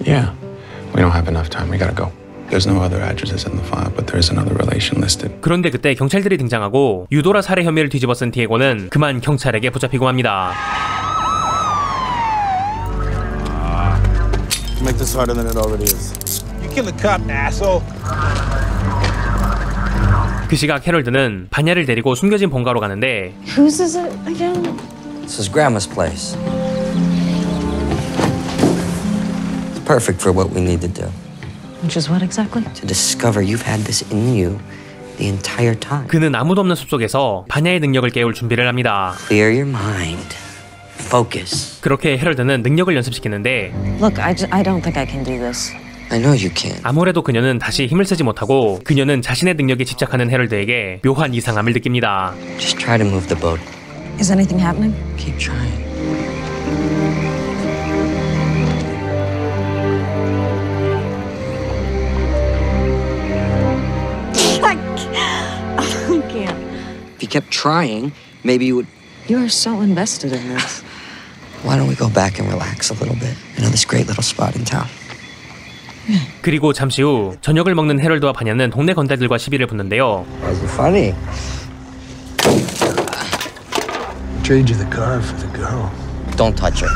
Yeah. We don't have enough time. We gotta go. There's no other addresses in the file, but there is another relation listed. 그런데 그때 경찰들이 등장하고 유도라 살해 혐의를 뒤집어 쓴 디에고는 그만 경찰에게 붙잡히고 맙니다. Make this harder than it already is. You kill a cop, asshole. 그 시각 해럴드는 바냐를 데리고 숨겨진 본가로 가는데 Whose is it again? This is Grandma's place. It's perfect for what we need to do. Which is what exactly? To discover you've had this in you the entire time. 그는 아무도 없는 숲속에서 바냐의 능력을 깨울 준비를 합니다. Clear your mind. Focus. 그렇게 해럴드는 능력을 연습시키는데 Look, I don't think I can do this. I know you can. 아무래도 그녀는 다시 힘을 쓰지 못하고 그녀는 자신의 능력에 집착하는 해럴드에게 묘한 이상함을 느낍니다. Just try to move the boat. Is anything happening? Keep trying. I can't. If you kept trying, maybe you would... You are so invested in this. Why don't we go back and relax a little bit? I know this great little spot in town. 그리고 잠시 후 저녁을 먹는 해럴드와 바냐는 동네 건달들과 시비를 붙는데요. Why is it funny? Trade you the car for the girl. Don't touch her.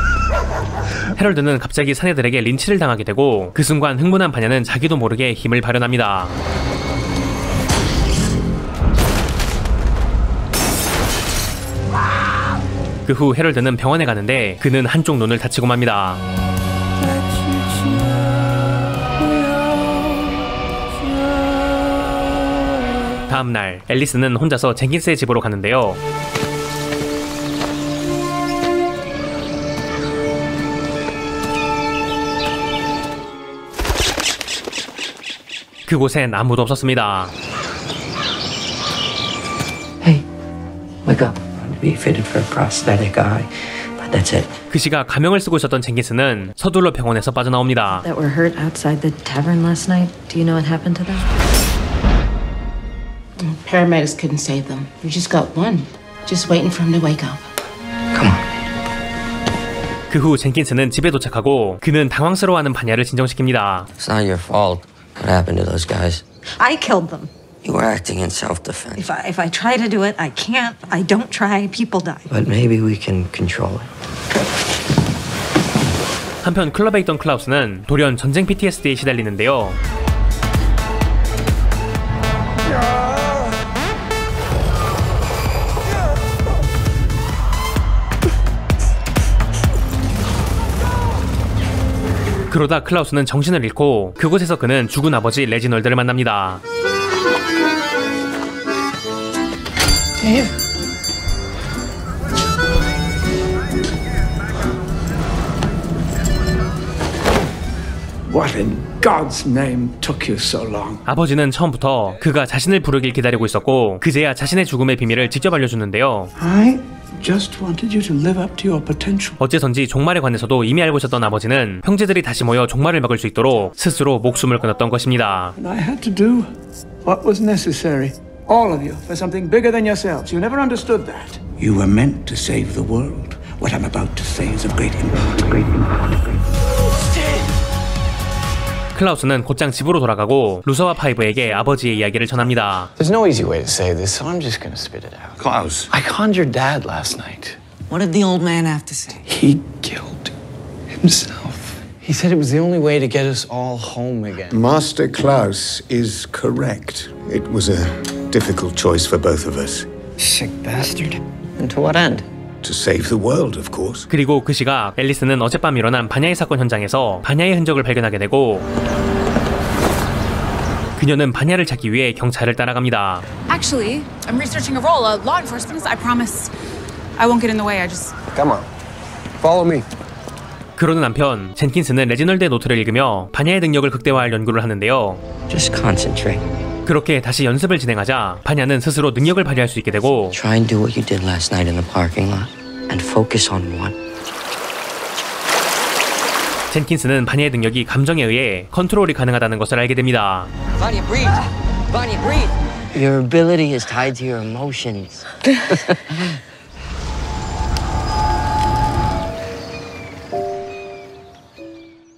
해럴드는 갑자기 사내들에게 린치를 당하게 되고 그 순간 흥분한 바냐는 자기도 모르게 힘을 발현합니다. 그 후 해럴드는 병원에 가는데 그는 한쪽 눈을 다치고 맙니다. 다음날 앨리스는 혼자서 젠킨스의 집으로 가는데요. 그곳엔 아무도 없었습니다. Hey, wake up. Be fitted for a prosthetic eye, but that's it. 그 시각 가명을 쓰고 있었던 젠킨스는 서둘러 병원에서 빠져나옵니다. That were hurt outside the tavern last night. Do you know what happened to them? Paramedics couldn't save them. We just got one. Just waiting for him to wake up. Come on. 그 후 젠킨스는 집에 도착하고 그는 당황스러워하는 바냐를 진정시킵니다. It's not your fault. What happened to those guys? I killed them. You were acting in self-defense. If I try to do it, I can't. I don't try. People die. But maybe we can control it. 한편 클럽에 있던 클라우스는 돌연 전쟁 PTSD에 시달리는데요. 그러다 클라우스는 정신을 잃고 그곳에서 그는 죽은 아버지 레지널드를 만납니다. What in God's name took you so long? 아버지는 처음부터 그가 자신을 부르길 기다리고 있었고 그제야 자신의 죽음의 비밀을 직접 알려주는데요. I just wanted you to live up to your potential. 어째선지 종말에 관해서도 이미 알고 있었던 아버지는 형제들이 다시 모여 종말을 막을 수 있도록 스스로 목숨을 끊었던 것입니다. And I had to do what was necessary. All of you, for something bigger than yourselves. You never understood that. You were meant to save the world. What I'm about to say is of great import. Great import. 클라우스는 곧장 집으로 돌아가고 루서와 파이브에게 아버지의 이야기를 전합니다. There's no easy way to say this, so I'm just gonna spit it out. Klaus. I conned your dad last night. What did the old man have to say? He killed himself. He said it was the only way to get us all home again. Master Klaus is correct. It was a difficult choice for both of us. Sick bastard. And to what end? To save the world, of course. 그리고 그 시각 앨리스는 어젯밤 일어난 바냐의 사건 현장에서 바냐의 흔적을 발견하게 되고 그녀는 바냐를 찾기 위해 경찰을 따라갑니다. Actually, I'm researching a role. Law enforcement. I promise I won't get in the way. I just... Come on. Follow me. 그러는 한편 젠킨스는 레지널드의 노트를 읽으며 바냐의 능력을 극대화할 연구를 하는데요. Just concentrate. 그렇게 다시 연습을 진행하자 바냐는 스스로 능력을 발휘할 수 있게 되고 Try and do what you did last night in the parking lot and focus on one. 젠킨스는 바냐의 능력이 감정에 의해 컨트롤이 가능하다는 것을 알게 됩니다. Vanya, breathe. Vanya, breathe. Your ability is tied to your emotions.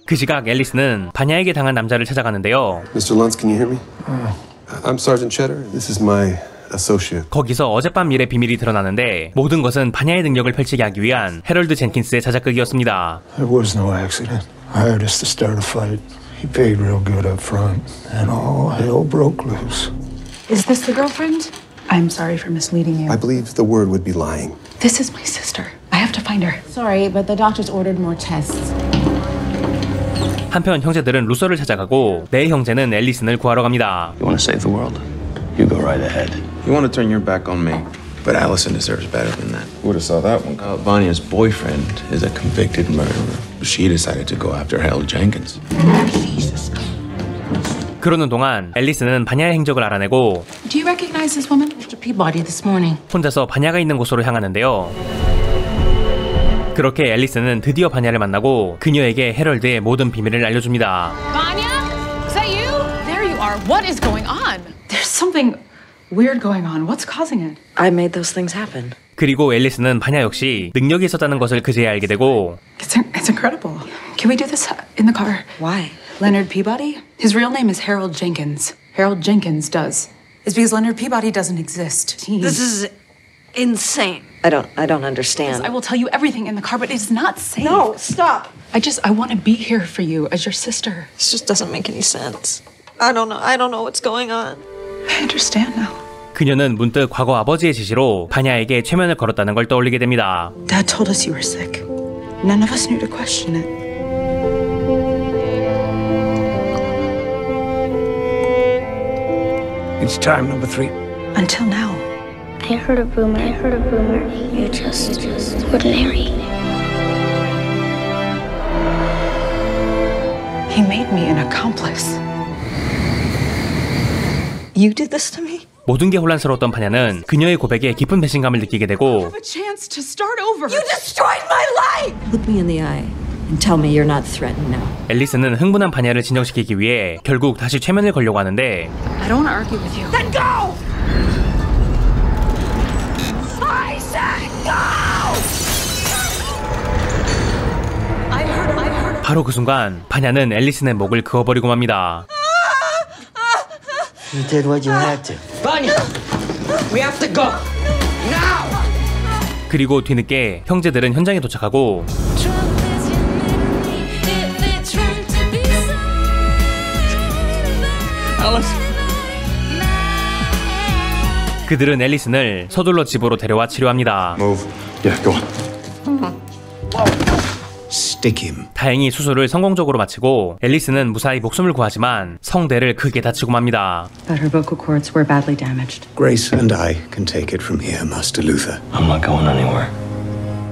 그 시각 앨리스는 바냐에게 당한 남자를 찾아가는데요. Mr. Luntz, can you hear me? I'm Sergeant Cheddar. This is my associate. 거기서 어젯밤 일의 비밀이 드러나는데 모든 것은 바냐의 능력을 펼치게 하기 위한 해럴드 젠킨스의 자작극이었습니다. There was no accident. I hired us to start a fight. He paid real good up front, and all hell broke loose. Is this the girlfriend? I'm sorry for misleading you. I believe the word would be lying. This is my sister. I have to find her. Sorry, but the doctor's ordered more tests. 한편 형제들은 루서를 찾아가고 내 형제는 앨리슨을 구하러 갑니다. You want to save the world? You go right ahead. You want to turn your back on me, but Allison deserves better than that. Would have saw that one. Vanya's boyfriend is a convicted murderer. She decided to go after Harold Jenkins. 그러는 동안 앨리슨은 바냐의 행적을 알아내고 Do you recognize this woman? Mr. Peabody this morning. 혼자서 바냐가 있는 곳으로 향하는데요. 그렇게 앨리슨은 드디어 바냐를 만나고 그녀에게 해럴드의 모든 비밀을 알려줍니다. Vanya? Is that you? There you are. What is going on? There's something weird going on. What's causing it? I made those things happen. 그리고 앨리슨은 바냐 역시 능력이 있었다는 것을 그제야 알게 되고 It's incredible. Can we do this in the car? Why? Leonard Peabody? His real name is Harold Jenkins. Harold Jenkins does. It's because Leonard Peabody doesn't exist. This is insane. I don't understand. Yes, I will tell you everything in the car, but it's not safe. No, stop. I want to be here for you as your sister. This just doesn't make any sense. I don't know what's going on. I understand now. 그녀는 문득 과거 아버지의 지시로 바냐에게 최면을 걸었다는 걸 떠올리게 됩니다. Dad told us you were sick. None of us knew to question it. It's time, number 3. Until now. I heard a rumor. You're just ordinary. He made me an accomplice. You did this to me? 모든 게 혼란스러웠던 바냐는 그녀의 고백에 깊은 배신감을 느끼게 되고 A chance to start over. You destroyed my life! Look me in the eye and tell me you're not threatened now. 앨리슨은 흥분한 바냐를 진정시키기 위해 결국 다시 최면을 걸려고 하는데 I don't want to argue with you. Then go! I said go! I heard. 바로 그 순간 바냐는 앨리슨의 목을 그어버리고 맙니다. You did what you had to. Vanya! We have to go! Now! 그리고 뒤늦게 형제들은 현장에 도착하고 그들은 앨리슨을 서둘러 집으로 데려와 치료합니다. Move. Yeah, go on. Stick him. 다행히 수술을 성공적으로 마치고 앨리슨은 무사히 목숨을 구하지만 성대를 크게 다치고 맙니다. But her vocal cords were badly damaged. Grace and I can take it from here, Master Luther. I'm not going anywhere.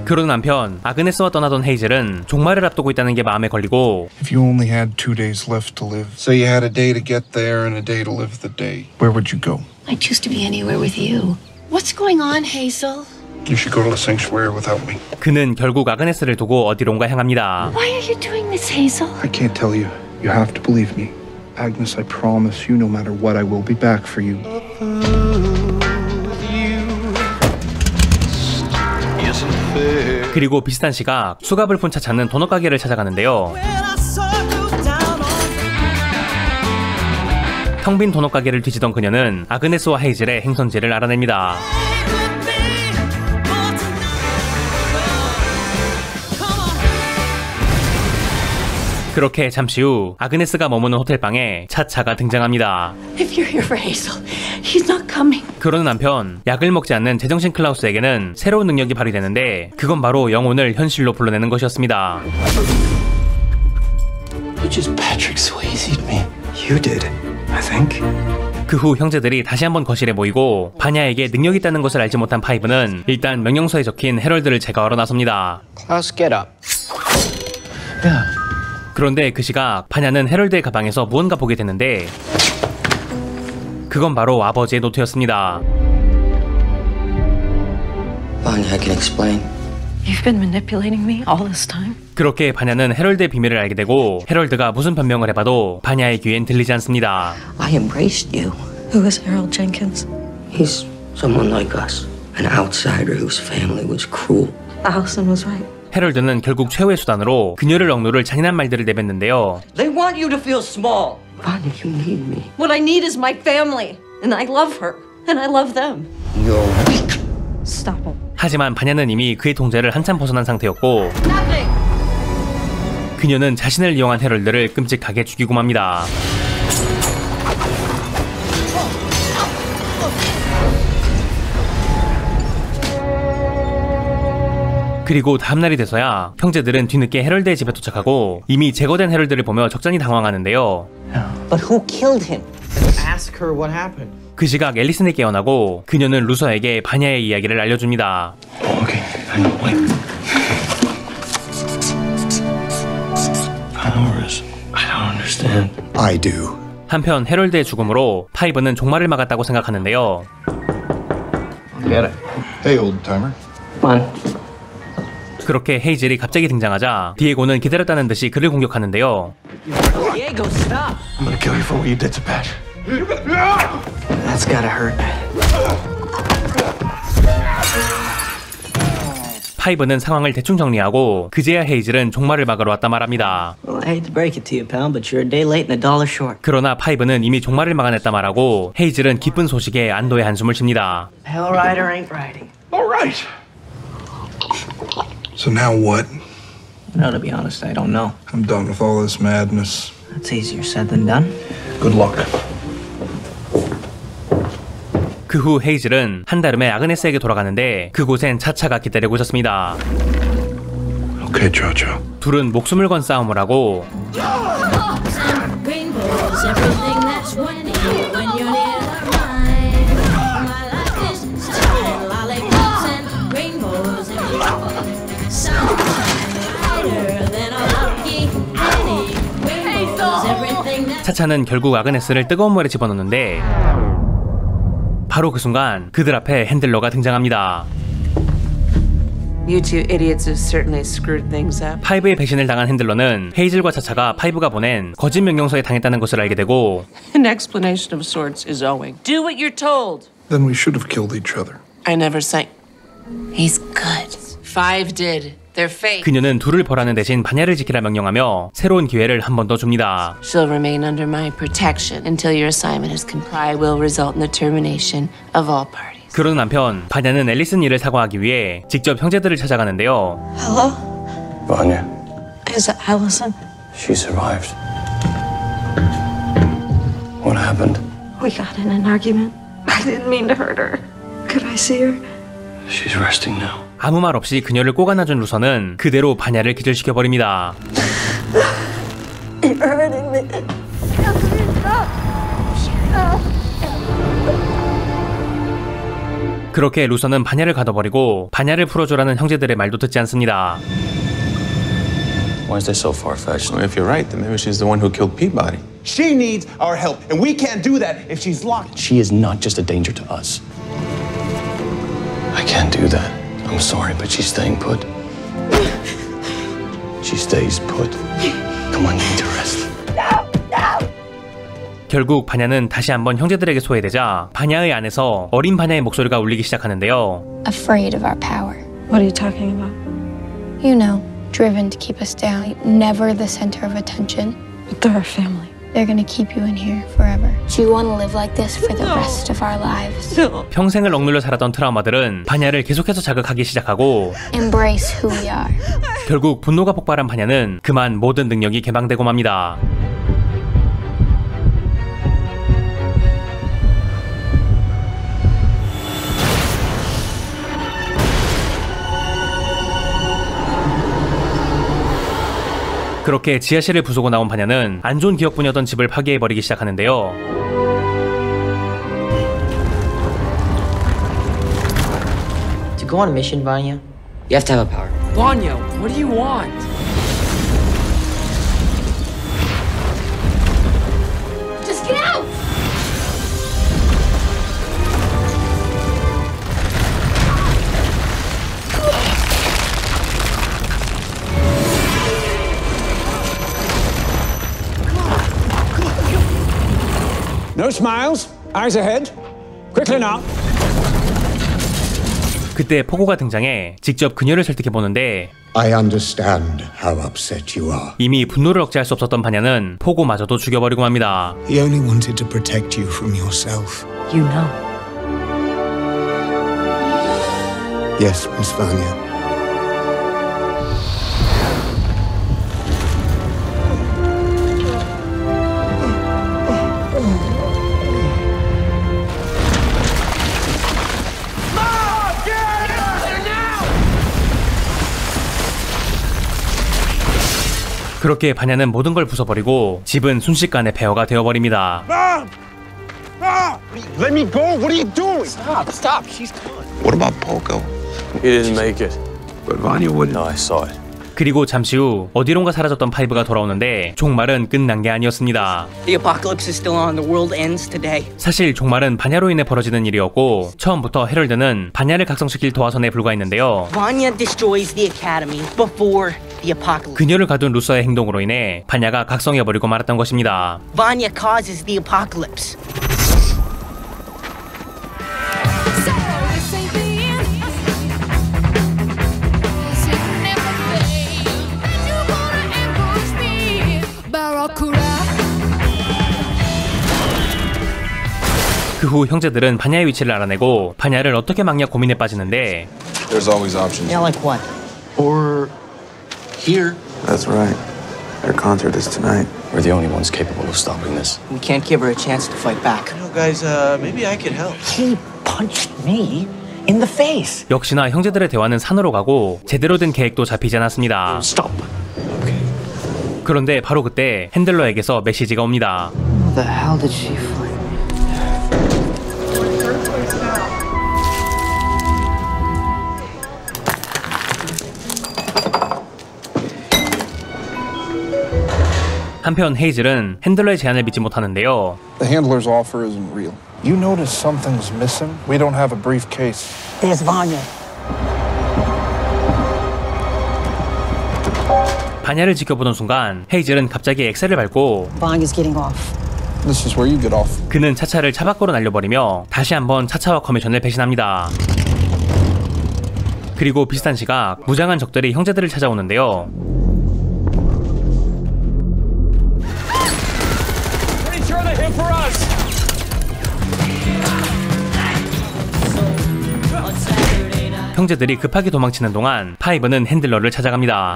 그러는 한편 아그네스와 떠나던 헤이즐은 종말을 앞두고 있다는 게 마음에 걸리고 If you only had 2 days left to live, say you had a day to get there and a day to live the day, where would you go? I choose to be anywhere with you. What's going on, Hazel? You should go to the sanctuary without me. 그는 결국 아그네스를 두고 어디론가 향합니다. Why are you doing this, Hazel? I can't tell you. You have to believe me. Agnes, I promise you, no matter what, I will be back for you. 그리고 비슷한 시각 수갑을 푼 차 찾는 도넛 가게를 찾아가는데요. 텅 빈 도넛 가게를 뒤지던 그녀는 아그네스와 헤이즐의 행선지를 알아냅니다. 그렇게 잠시 후 아그네스가 머무는 호텔방에 차차가 등장합니다. If you're here for Hazel, he's not coming. 그러는 한편 약을 먹지 않는 제정신 클라우스에게는 새로운 능력이 발휘되는데 그건 바로 영혼을 현실로 불러내는 것이었습니다. You just Patrick Swayze'd me. You did. I think. 그 후 형제들이 다시 한번 거실에 모이고 바냐에게 능력이 있다는 것을 알지 못한 파이브는 일단 명령서에 적힌 헤럴드를 제거하러 나섭니다. Klaus, get up. 그런데 그 시각 바냐는 헤럴드의 가방에서 무언가 보게 되는데 그건 바로 아버지의 노트였습니다. Vanya, I can explain. You've been manipulating me all this time. 그렇게 바냐는 헤럴드의 비밀을 알게 되고 헤럴드가 무슨 변명을 해봐도 바냐의 귀엔 들리지 않습니다. I embraced you. Who is Harold Jenkins? He's someone like us. An outsider whose family was cruel. Allison was right. 헤럴드는 결국 최후의 수단으로 그녀를 억누를 잔인한 말들을 내뱉는데요. They want you to feel small. Vanya, you need me. What I need is my family. And I love her. And I love them. You're weak. Stop it. 하지만 바냐는 이미 그의 통제를 한참 벗어난 상태였고 그녀는 자신을 이용한 헤럴드를 끔찍하게 죽이고 맙니다. 그리고 다음날이 돼서야 형제들은 뒤늦게 헤럴드의 집에 도착하고 이미 제거된 헤럴드를 보며 적잖이 당황하는데요. But who killed him? Ask her what happened. 그 시각 앨리슨이 깨어나고 그녀는 루서에게 바냐의 이야기를 알려줍니다. Okay, I know. Wait. Powers. I don't understand. I do. 한편 헤럴드의 죽음으로 파이브는 종말을 막았다고 생각하는데요. Get it. Hey, old timer. Come on. 그렇게 헤이즐이 갑자기 등장하자 디에고는 기다렸다는 듯이 그를 공격하는데요. Diego, stop! I'm gonna kill you for what you did to Pat. That's gotta hurt. 파이브는 상황을 대충 정리하고 그제야 헤이즐은 종말을 막으러 왔다 말합니다. Well, I hate to break it to you, pal, but you're a day late and a dollar short. 그러나 파이브는 이미 종말을 막아냈다 말하고 헤이즐은 기쁜 소식에 안도의 한숨을 쉽니다. Hell rider ain't riding. All right. So now what? You know, to be honest, I don't know. I'm done with all this madness. That's easier said than done. Good luck. 그 후 헤이즐은 한달음에 아그네스에게 돌아가는데 그곳엔 차차가 기다리고 있었습니다. Okay, Jojo. 둘은 목숨을 건 싸움을 하고 차차는 결국 아그네스를 뜨거운 물에 집어넣는데 바로 그 순간 그들 앞에 핸들러가 등장합니다. You two idiots have certainly screwed things up. 파이브의 배신을 당한 핸들러는 헤이즐과 차차가 파이브가 보낸 거짓 명령서에 당했다는 것을 알게 되고 An explanation of sorts is owing. Do what you're told. Then we should have killed each other. I never say. He's good. Five did. They're fake. 그녀는 둘을 벌하는 대신 바냐를 지키라 명령하며 새로운 기회를 한 번 더 줍니다. She'll remain under my protection until your assignment is completed. I will result in the termination of all parties. 그러는 한편 바냐는 앨리슨 일을 사과하기 위해 직접 형제들을 찾아가는데요. Hello? Vanya, Is it Allison? she survived. What happened? We got in an argument. I didn't mean to hurt her. Could I see her? She's resting now. 아무 말 없이 그녀를 꼭 안아준 루서는 그대로 바냐를 기절시켜버립니다. You're hurting me. 그렇게 루서는 바냐를 가둬버리고 바냐를 풀어줘라는 형제들의 말도 듣지 않습니다. Why is this so far-fetched? Well, if you're right, then maybe she's the one who killed Peabody. She needs our help, and we can't do that if she's locked. She is not just a danger to us. I can't do that. I'm sorry, but she's staying put. She stays put. Come on, you need to rest. 결국 바냐는 다시 한번 형제들에게 소외되자 바냐의 안에서 어린 바냐의 목소리가 울리기 시작하는데요. Afraid of our power. What are you talking about? You know, driven to keep us down, never the center of attention. But they're our family. They're gonna keep you in here forever. Do you want to live like this for the rest of our lives? 평생을 억눌려 살았던 트라우마들은 바냐를 계속해서 자극하기 시작하고 Embrace who we are. 결국 분노가 폭발한 바냐는 그만 모든 능력이 개방되고 맙니다. 그렇게 지하실을 부수고 나온 바냐는 안 좋은 기억뿐이었던 집을 파괴해버리기 시작하는데요. To go on a mission, Vanya, You have to have a power. Vanya, what do you want? Just get out! No smiles. Eyes ahead. Quickly now. 그때 포고가 등장해 직접 그녀를 설득해보는데 I understand how upset you are. 이미 분노를 억제할 수 없었던 바냐는 포고마저도 죽여버리고 맙니다. He only wanted to protect you from yourself. You know. Yes, Miss Vanya. 그렇게 바냐는 모든 걸 부숴버리고 집은 순식간에 폐허가 되어버립니다. Mom! Mom! Let me go! What are you doing? Stop, stop. She's gone. What about Polko? He didn't make it. But Vanya wouldn't. No, I saw it. 그리고 잠시 후 어디론가 사라졌던 파이브가 돌아오는데 종말은 끝난 게 아니었습니다. The apocalypse is still on. The world ends today. 사실 종말은 바냐로 인해 벌어지는 일이었고 처음부터 헤럴드는 바냐를 각성시킬 도화선에 불과했는데요. Vanya destroys the academy before the apocalypse. 그녀를 가둔 루서의 행동으로 인해 바냐가 각성해버리고 말았던 것입니다. Vanya causes the apocalypse. 그 후 형제들은 바냐의 위치를 알아내고 바냐를 어떻게 막냐 고민에 빠지는데 There's always options. Yeah, like what? Or here. That's right. Their concert is tonight. We're the only ones capable of stopping this. We can't give her a chance to fight back. No, guys, maybe I could help. He punched me in the face. 역시나 형제들의 대화는 산으로 가고 제대로 된 계획도 잡히지 않았습니다. Stop. 그런데 바로 그때 핸들러에게서 메시지가 옵니다. How the hell did she find me? 한편 헤이즐은 핸들러의 제안을 믿지 못하는데요. The handler's offer isn't real. You notice something's missing? We don't have a briefcase. There's Vanya. 바냐를 지켜보던 순간 헤이즐은 갑자기 엑셀을 밟고 Vanya's getting off. This is where you get off. 그는 차차를 차 밖으로 날려버리며 다시 한번 차차와 커미션을 배신합니다. 그리고 비슷한 시각 무장한 적들이 형제들을 찾아오는데요. 형제들이 급하게 도망치는 동안 파이브는 핸들러를 찾아갑니다.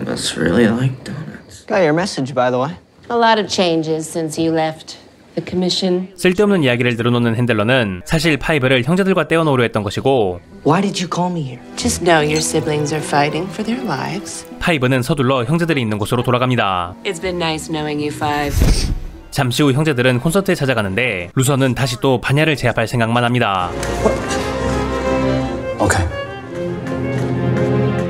That's really like donuts. Got your message, by the way. A lot of changes since you left the commission. 쓸데없는 이야기를 늘어놓는 핸들러는 사실 파이브를 형제들과 떼어놓으려 했던 것이고 Why did you call me here? Just know your siblings are fighting for their lives. 파이브는 서둘러 형제들이 있는 곳으로 돌아갑니다. It's been nice knowing you five. 잠시 후 형제들은 콘서트에 찾아가는데 루서는 다시 또 바냐를 제압할 생각만 합니다. Okay.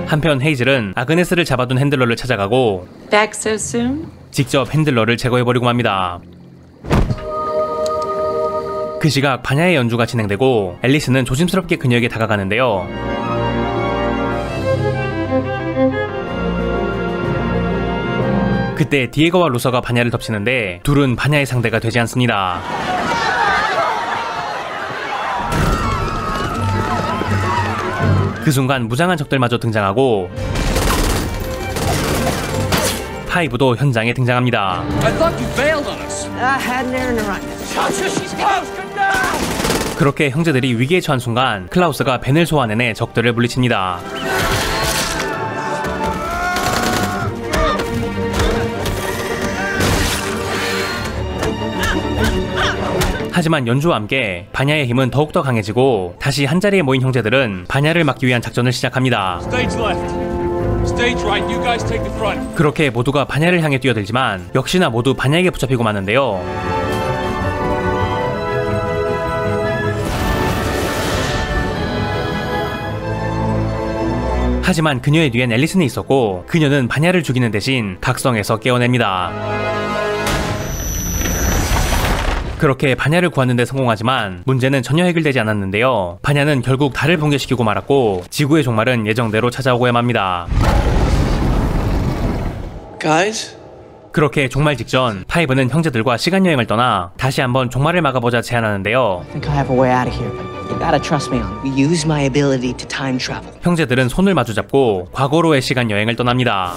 한편 헤이즐은 아그네스를 잡아둔 핸들러를 찾아가고 Back so soon? 직접 핸들러를 제거해버리고 맙니다. 그 시각 바냐의 연주가 진행되고 앨리스는 조심스럽게 그녀에게 다가가는데요. 그때 디에고와 루서가 바냐를 덮치는데 둘은 바냐의 상대가 되지 않습니다. 그 순간 무장한 적들마저 등장하고 파이브도 현장에 등장합니다. I thought you bailed on us. I had an errand to run. Chacha, she's close. Come down. 그렇게 형제들이 위기에 처한 순간 클라우스가 벤을 소환해내 적들을 물리칩니다. 하지만 연주와 함께 바냐의 힘은 더욱더 강해지고 다시 한자리에 모인 형제들은 바냐를 막기 위한 작전을 시작합니다. Stage left. stage right. You guys take the front. 그렇게 모두가 반야를 향해 뛰어들지만 역시나 모두 반야에게 붙잡히고 마는데요. 하지만 그녀의 뒤엔 앨리슨이 있었고 그녀는 반야를 죽이는 대신 각성해서 깨어냅니다. 그렇게 반야를 구하는 데 성공하지만 문제는 전혀 해결되지 않았는데요. 반야는 결국 달을 붕괴시키고 말았고 지구의 종말은 예정대로 찾아오고야 맙니다. Guys? 그렇게 종말 직전 파이브는 형제들과 시간여행을 떠나 다시 한번 종말을 막아보자 제안하는데요. I think I have a way out of here, but you gotta trust me on it. We use my ability to time travel. 형제들은 손을 마주잡고 과거로의 시간여행을 떠납니다.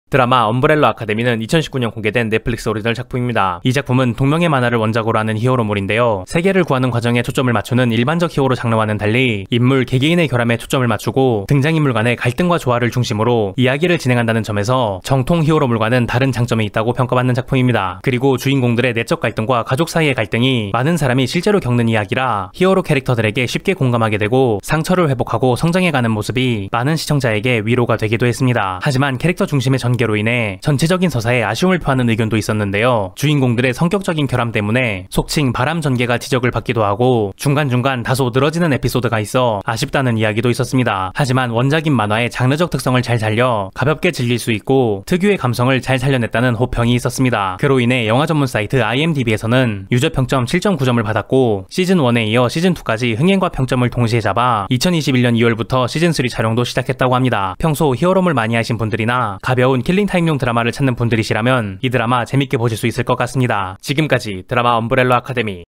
드라마 엄브렐라 아카데미는 2019년 공개된 넷플릭스 오리지널 작품입니다. 이 작품은 동명의 만화를 원작으로 하는 히어로물인데요. 세계를 구하는 과정에 초점을 맞추는 일반적 히어로 장르와는 달리 인물 개개인의 결함에 초점을 맞추고 등장인물 간의 갈등과 조화를 중심으로 이야기를 진행한다는 점에서 정통 히어로물과는 다른 장점이 있다고 평가받는 작품입니다. 그리고 주인공들의 내적 갈등과 가족 사이의 갈등이 많은 사람이 실제로 겪는 이야기라 히어로 캐릭터들에게 쉽게 공감하게 되고 상처를 회복하고 성장해가는 모습이 많은 시청자에게 위로가 되기도 했습니다. 하지만 캐릭터 중심의 전개로 인해 전체적인 서사에 아쉬움을 표하는 의견도 있었는데요. 주인공들의 성격적인 결함 때문에 속칭 바람 전개가 지적을 받기도 하고 중간중간 다소 늘어지는 에피소드가 있어 아쉽다는 이야기도 있었습니다. 하지만 원작인 만화의 장르적 특성을 잘 살려 가볍게 즐길 수 있고 특유의 감성을 잘 살려냈다는 호평이 있었습니다. 그로 인해 영화 전문 사이트 IMDb에서는 유저 평점 7.9점을 받았고 시즌1에 이어 시즌2까지 흥행과 평점을 동시에 잡아 2021년 2월부터 시즌3 촬영도 시작했다고 합니다. 평소 히어로물 많이 하신 분들이나 가벼운 킬링타임용 드라마를 찾는 분들이시라면 이 드라마 재밌게 보실 수 있을 것 같습니다. 지금까지 드라마 엄브렐라 아카데미